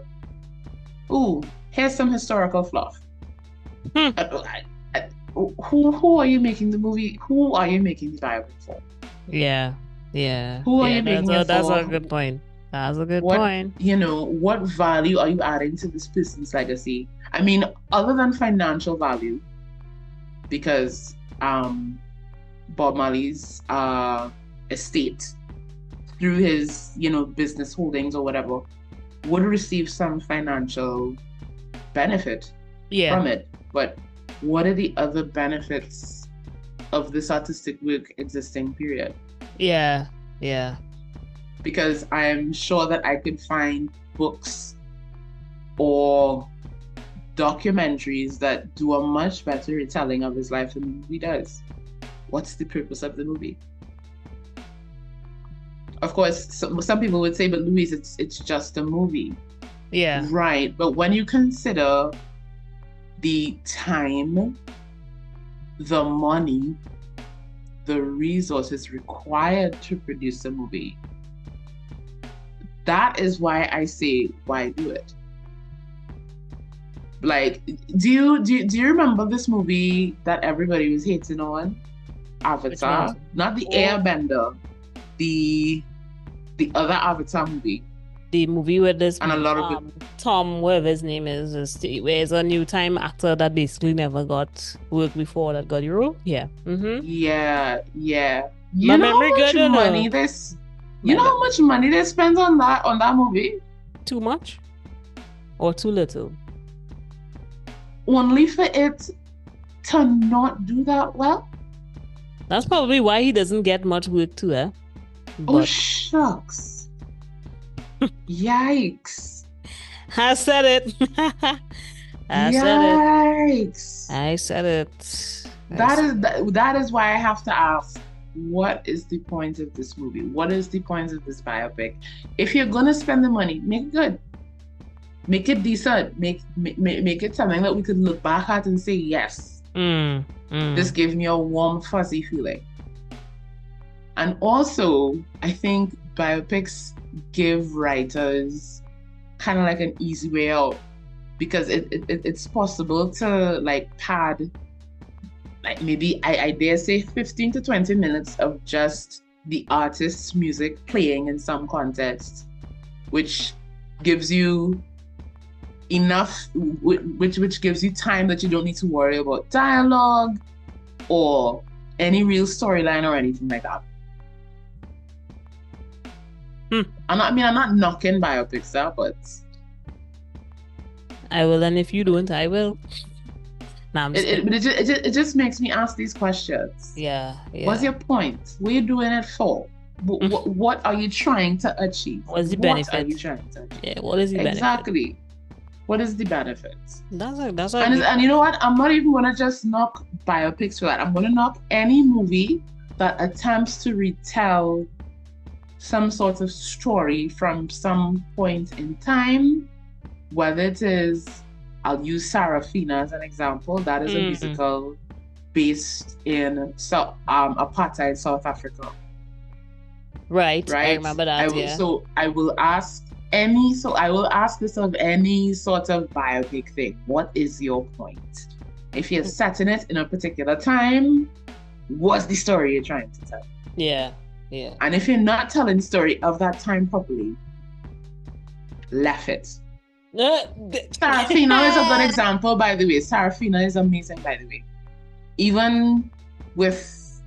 ooh, here's some historical fluff. Who are you making the movie? Who are you making the biopic for? Yeah. Who are you making it for? That's a good point. That's a good point. What value are you adding to this person's legacy? I mean, other than financial value, because Bob Marley's estate, through his business holdings or whatever, would receive some financial benefit from it. But what are the other benefits of this artistic work existing, period? Yeah. Because I'm sure that I could find books or documentaries that do a much better retelling of his life than the movie does. What's the purpose of the movie? Of course, some people would say, but Louise, it's just a movie. Yeah. Right. But when you consider the time, the money, the resources required to produce a movie, that is why I say, why do it? Like, do you remember this movie that everybody was hating on? Avatar? Not the Airbender, the other Avatar movie. The movie with this and a lot of Tom, whatever his name is where it's a new time actor that basically never got work before that got the role. Yeah. Yeah. You know how much money how much money they spent on that movie? Too much or too little? Only for it to not do that well. That's probably why he doesn't get much work too, eh? Oh, shucks. Yikes. I said it. I said it. That is why I have to ask, what is the point of this movie? What is the point of this biopic? If you're gonna spend the money, make it good. Make it decent. Make it something that we could look back at and say, yes. This gives me a warm, fuzzy feeling. And also, I think biopics give writers kind of like an easy way out, because it's possible to like pad like maybe I dare say 15 to 20 minutes of just the artist's music playing in some context, which gives you enough, which gives you time that you don't need to worry about dialogue or any real storyline or anything like that. I'm not knocking biopics out, but I will, and if you don't, I will. Nah, it just makes me ask these questions. Yeah. What's your point? What are you doing it for? What are you trying to achieve? What's the benefit? What are you trying to achieve? Yeah, what is the benefit? Exactly. What is the benefit? And you know what? I'm not even gonna just knock biopics for that. I'm gonna knock any movie that attempts to retell some sort of story from some point in time, whether it is, I'll use Sarafina as an example. That is a musical based in apartheid South Africa. Right. I remember that. So I will ask this of any sort of biopic thing. What is your point? If you're setting it in a particular time, what's the story you're trying to tell? Yeah. And if you're not telling the story of that time properly, laugh it. Sarafina is a good example, by the way. Sarafina is amazing, by the way. Even with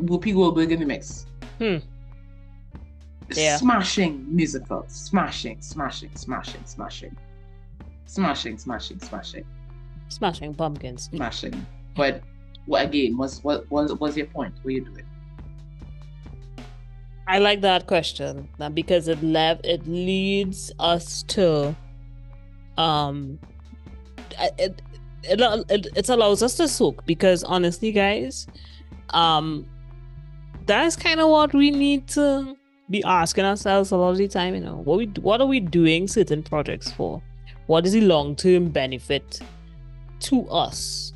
Whoopi Goldberg in the mix. Yeah. Smashing musical. Smashing pumpkins. Smashing. But again, what's your point? What are you doing? I like that question because it leads us to it allows us to soak, because honestly, guys, that's kind of what we need to be asking ourselves a lot of the time. You know, what are we doing certain projects for? What is the long-term benefit to us?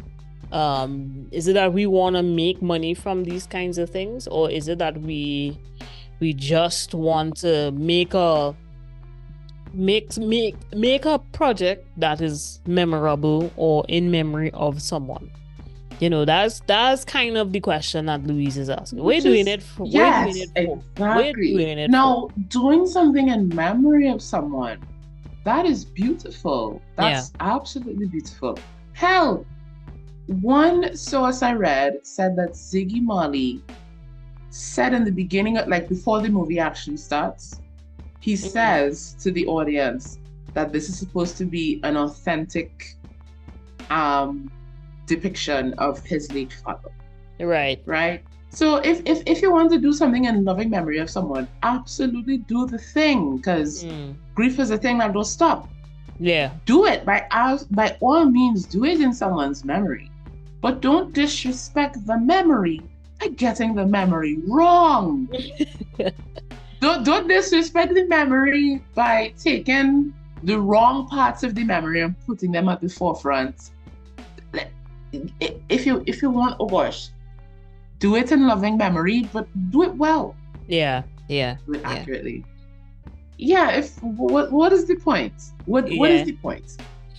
Is it that we want to make money from these kinds of things, or is it that we just want to make a project that is memorable or in memory of someone? You know, that's kind of the question that Louise is asking. We're doing it for. Yes, exactly. Now, doing something in memory of someone, that is beautiful. That's absolutely beautiful. Hell, one source I read said that Ziggy Marley said in the beginning, like before the movie actually starts, he says to the audience that this is supposed to be an authentic depiction of his late father. Right. So if you want to do something in loving memory of someone, absolutely do the thing, because grief is a thing that don't stop. Yeah. Do it by all means. Do it in someone's memory, but don't disrespect the memory by getting the memory wrong. Don't disrespect the memory by taking the wrong parts of the memory and putting them at the forefront. If you want, oh gosh, do it in loving memory, but do it well. Yeah. Do it accurately. Yeah. What is the point? What is the point?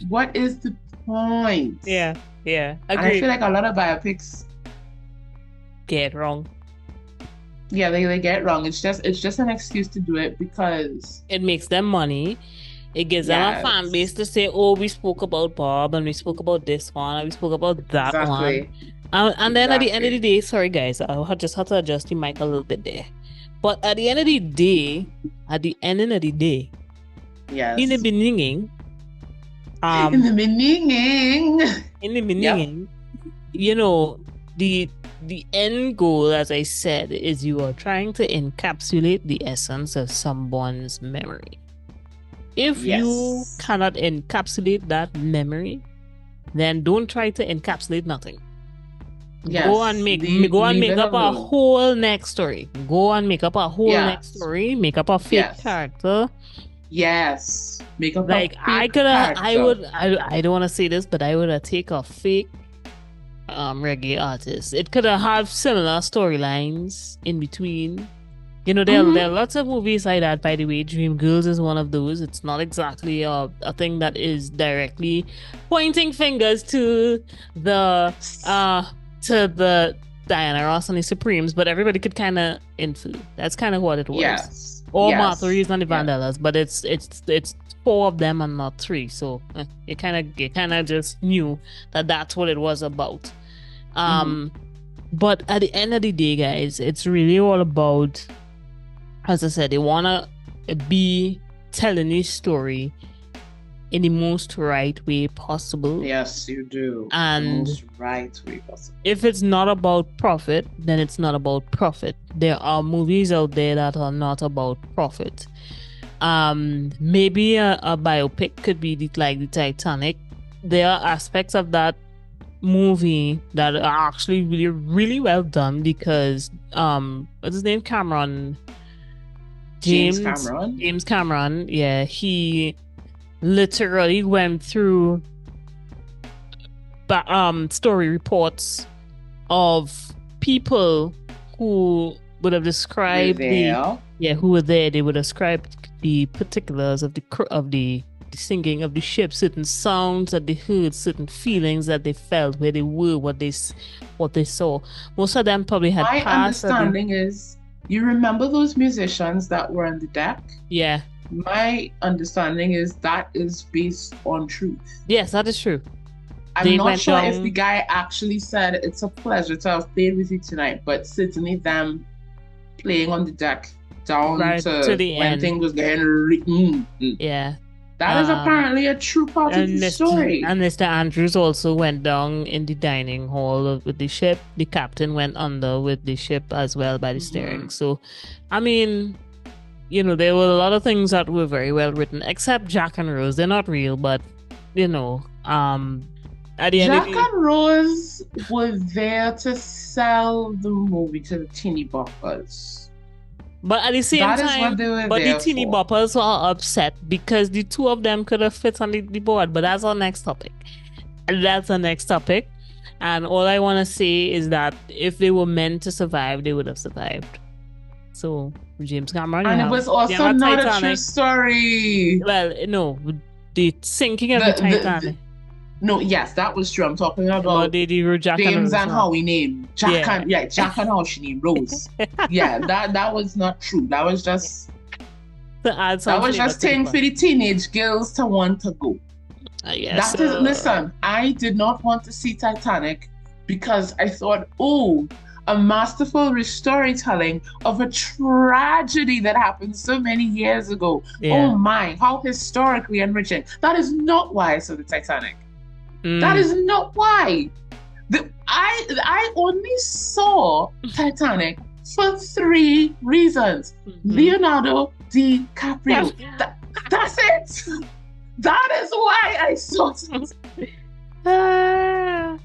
What is the point? Yeah. Agreed. And I feel like a lot of biopics get it wrong. Yeah, they get it wrong. It's just an excuse to do it because it makes them money. It gives them a fan base to say, "Oh, we spoke about Bob, and we spoke about this one, and we spoke about that one." And then at the end of the day, sorry guys, I just had to adjust the mic a little bit there. But at the end of the day, yes, in the beginning, you know, the end goal, as I said, is you are trying to encapsulate the essence of someone's memory. If you cannot encapsulate that memory, then don't try to encapsulate nothing. Yes. Go and make up a whole next story. Make up a fake character. Yes. Make up like a fake character. I don't want to say this, but I would take a fake reggae artist. It could have similar storylines in between, You know, there are Mm-hmm. lots of movies like that, by the way. Dreamgirls is one of those. It's not exactly a thing that is directly pointing fingers the uh to the Diana Ross and the Supremes, but everybody could kind of infer. That's kind of what it was. Yes. Or Martha Yes. Reeves and the Yeah. Vandellas, but it's four of them and not three. So you kind of just knew that that's what it was about. Mm-hmm. But at the end of the day, guys, it's really all about, as I said, they wanna be telling this story in the most right way possible. Yes, you do. And the most right way possible. if it's not about profit, then it's not about profit. There are movies out there that are not about profit. Maybe a biopic could be like the Titanic. There are aspects of that movie that are actually really, really well done because what's his name? James Cameron. James Cameron, yeah, he literally went through story reports of people who would have described who were there. They would describe the particulars of the singing of the ship, certain sounds that they heard, certain feelings that they felt, where they were, what they saw. Most of them probably had My passed. understanding is, you remember those musicians that were on the deck? Yeah. My understanding is that is based on truth. Yes, that is true. I'm not sure if the guy actually said it's a pleasure to have played with you tonight, but certainly them playing on the deck down right to the when end. things was getting yeah. That is apparently a true part of the story. And Mr. Andrews also went down in the dining hall with the ship. The captain went under with the ship as well by the steering. So, I mean, you know, there were a lot of things that were very well written, except Jack and Rose. They're not real, but, you know, at the end Jack and Rose were there to sell the movie to the teeny boppers. But at the same time, the teeny boppers are upset because the two of them could have fit on the board. But that's our next topic. And all I want to say is that if they were meant to survive, they would have survived. So, James Cameron. And it was also not a true story. Well, no. The sinking of the Titanic. No, yes, that was true. I'm talking about James and how he named Jack and how she named Rose. Yeah, that was not true. That was just thing for the teenage girls to want to go. Yes. Listen, I did not want to see Titanic because I thought, oh, a masterful storytelling of a tragedy that happened so many years ago. Yeah. Oh my, how historically enriching. That is not why I saw the Titanic. That is not why. I only saw Titanic for 3 reasons. Leonardo DiCaprio. That's it. That is why I saw it. All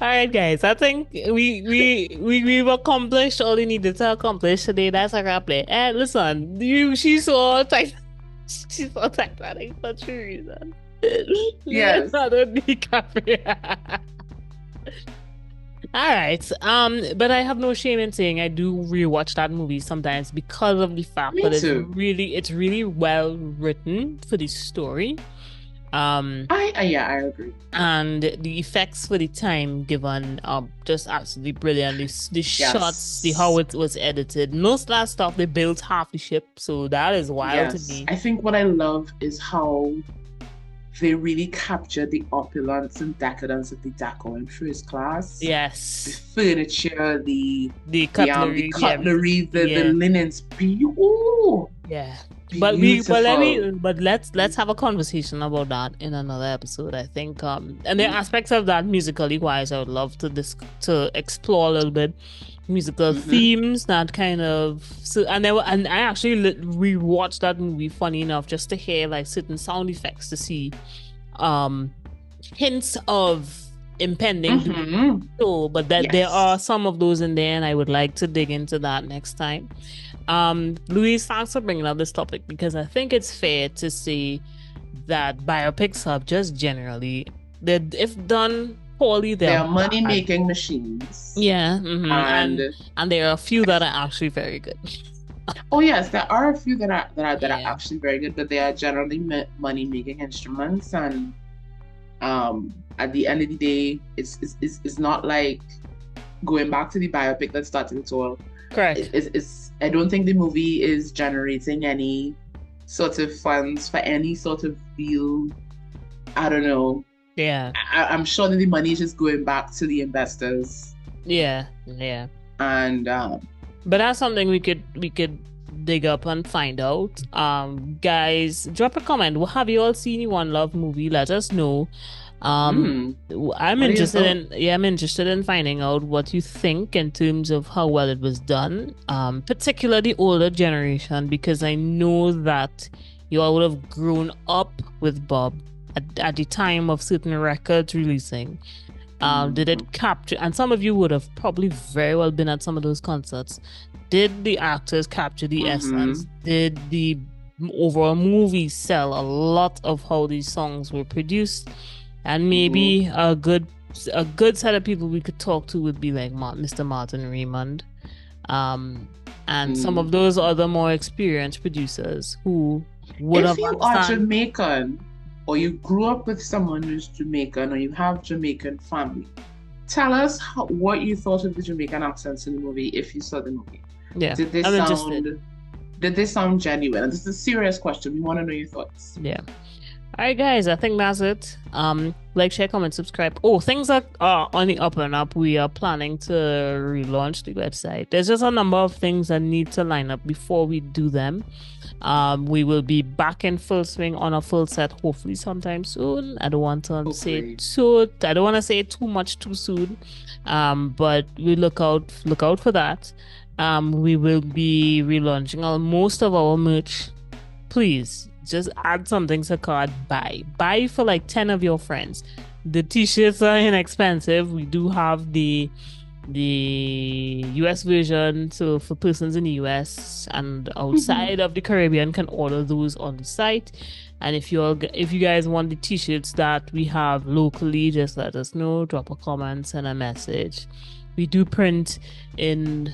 right, guys. I think we've accomplished all we needed to accomplish today. That's a wrap. Listen, she saw Titanic. She saw Titanic for 3 reasons. Yes. All right. But I have no shame in saying I do rewatch that movie sometimes because of the fact that it's really well written for the story. I agree. And the effects for the time given are just absolutely brilliant. The shots, how it was edited. Most of that stuff, they built half the ship, so that is wild to me. I think what I love is how they really captured the opulence and decadence of the decor in first class. Yes. The furniture, the cutlery, the linens. Beautiful. Yeah. But let's have a conversation about that in another episode. I think and there are aspects of that musically wise I would love to explore a little bit. Musical themes that kind of and I actually rewatched that movie, funny enough, just to hear like certain sound effects to see hints of impending but there are some of those in there, and I would like to dig into that next time. Louise, thanks for bringing up this topic because I think it's fair to say that biopics have just generally, if done poorly, they are money-making machines. Yeah, and there are a few that are actually very good. Oh yes, there are a few that are Yeah, actually very good, but they are generally money making instruments, and at the end of the day, it's not like going back to the biopic that started it all. correct. It's I don't think the movie is generating any sort of funds for any sort of real, I don't know. Yeah, I'm sure that the money is just going back to the investors, yeah, yeah. and But that's something we could dig up and find out. Guys, drop a comment. What have you all seen the One Love movie? Let us know. Um, hmm, I'm what are your interested thoughts? in yeah, I'm interested in finding out what you think in terms of how well it was done. Particularly older generation, because I know that you all would have grown up with Bob at the time of certain records releasing. Did Mhm. it capture, and some of you would have probably very well been at some of those concerts. Did the actors capture the essence? Mhm. Did the overall movie sell a lot of how these songs were produced? And Mhm. maybe a good set of people we could talk to would be like Mr. Martin Raymond, um, and some of Mhm. those other more experienced producers who would If have you are understand. Jamaican, or you grew up with someone who's Jamaican, or you have Jamaican family, tell us what you thought of the Jamaican accents in the movie if you saw the movie. Yeah, Did they I'm interested. sound did they sound genuine? And this is a serious question. We want to know your thoughts. Yeah. All right, guys, I think that's it. Like, share, comment, subscribe. Oh, things are on the up and up. We are planning to relaunch the website. There's just a number of things that need to line up before we do them. We will be back in full swing on a full set, hopefully sometime soon. I don't want to say Hopefully. too. I don't want to say too much too soon. But we look out for that. We will be relaunching most of our merch. Please just add something to cart buy for like 10 of your friends. The t-shirts are inexpensive. We do have the US version, so for persons in the US and outside of the Caribbean can order those on the site. And if you guys want the t-shirts that we have locally, just let us know. Drop a comment, send a message. We do print in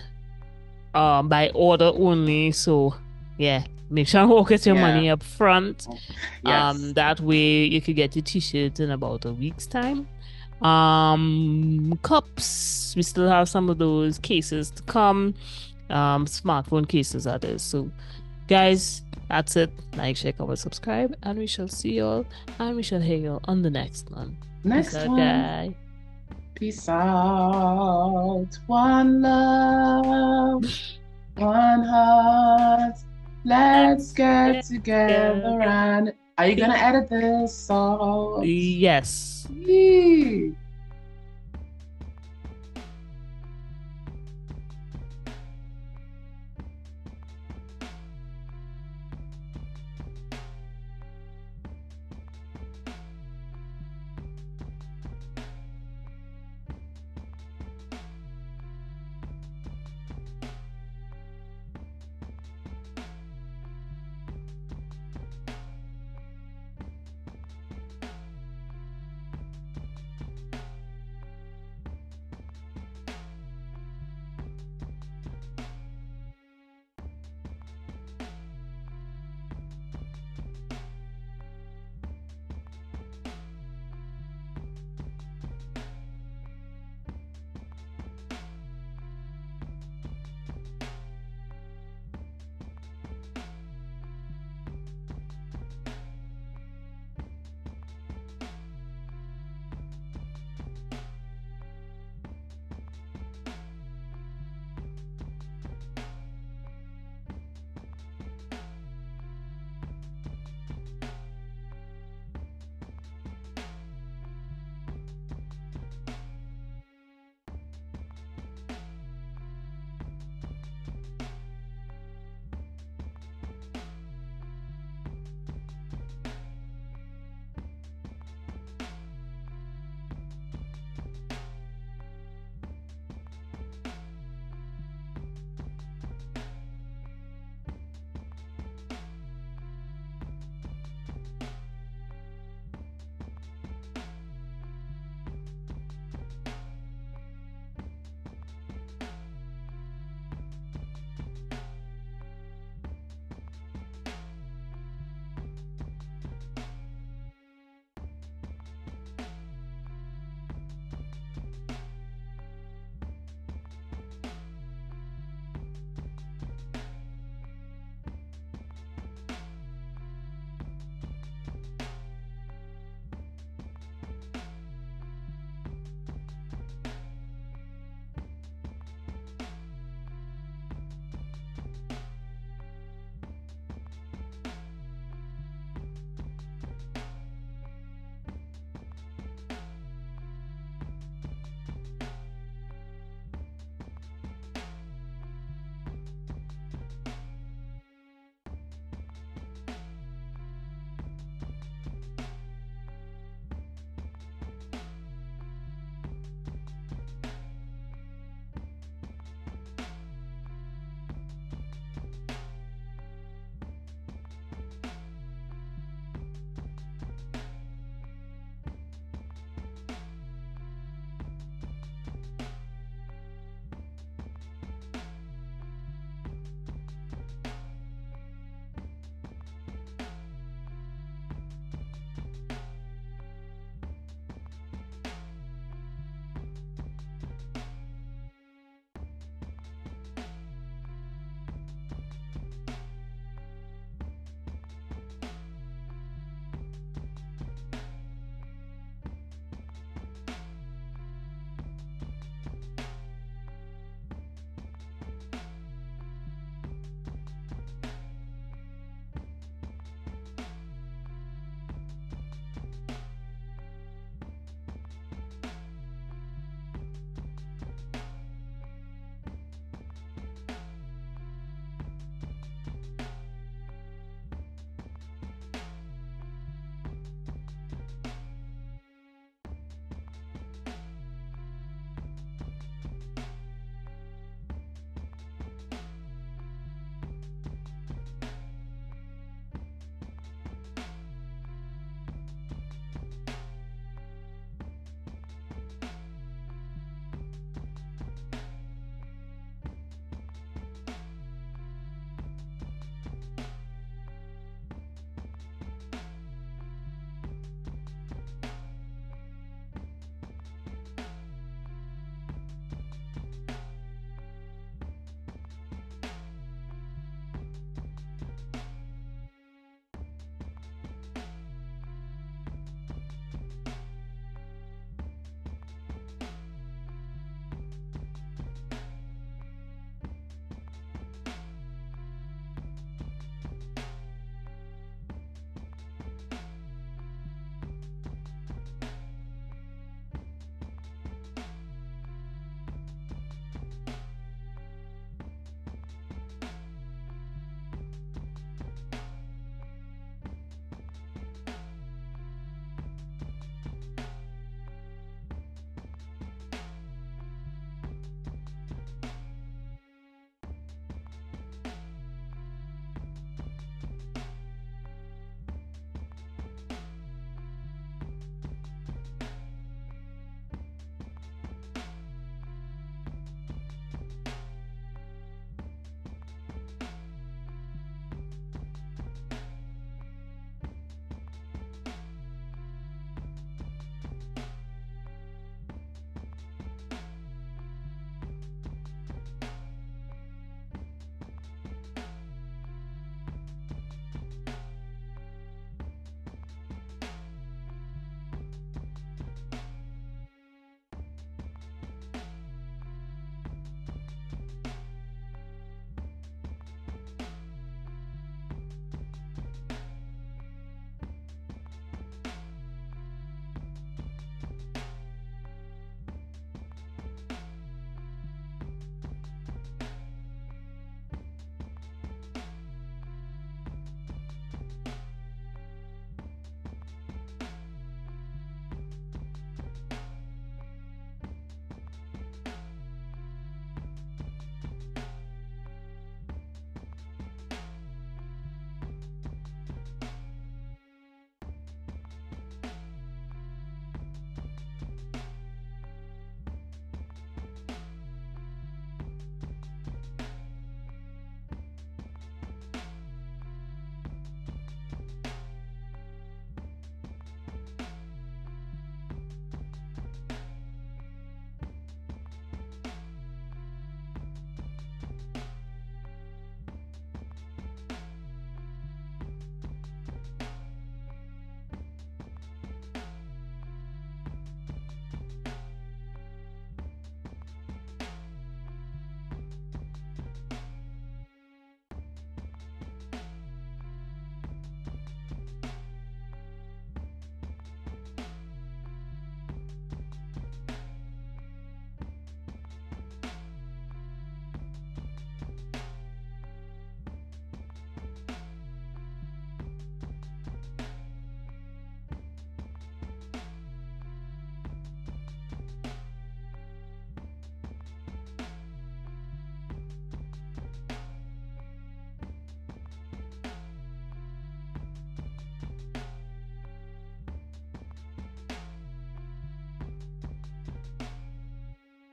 by order only, so yeah, make sure you get your Yeah. money up front. Yes. That way you could get your t-shirt in about a week's time. Cups, we still have some of those cases to come. Smartphone cases, that is. So guys, that's it. Like, share, comment, subscribe, and we shall see y'all, and we shall hear y'all on the next one. Peace Next out, one. guys. Peace out. One love, one heart. Let's Let's get get together together. and are you gonna edit this? So Yes. yee.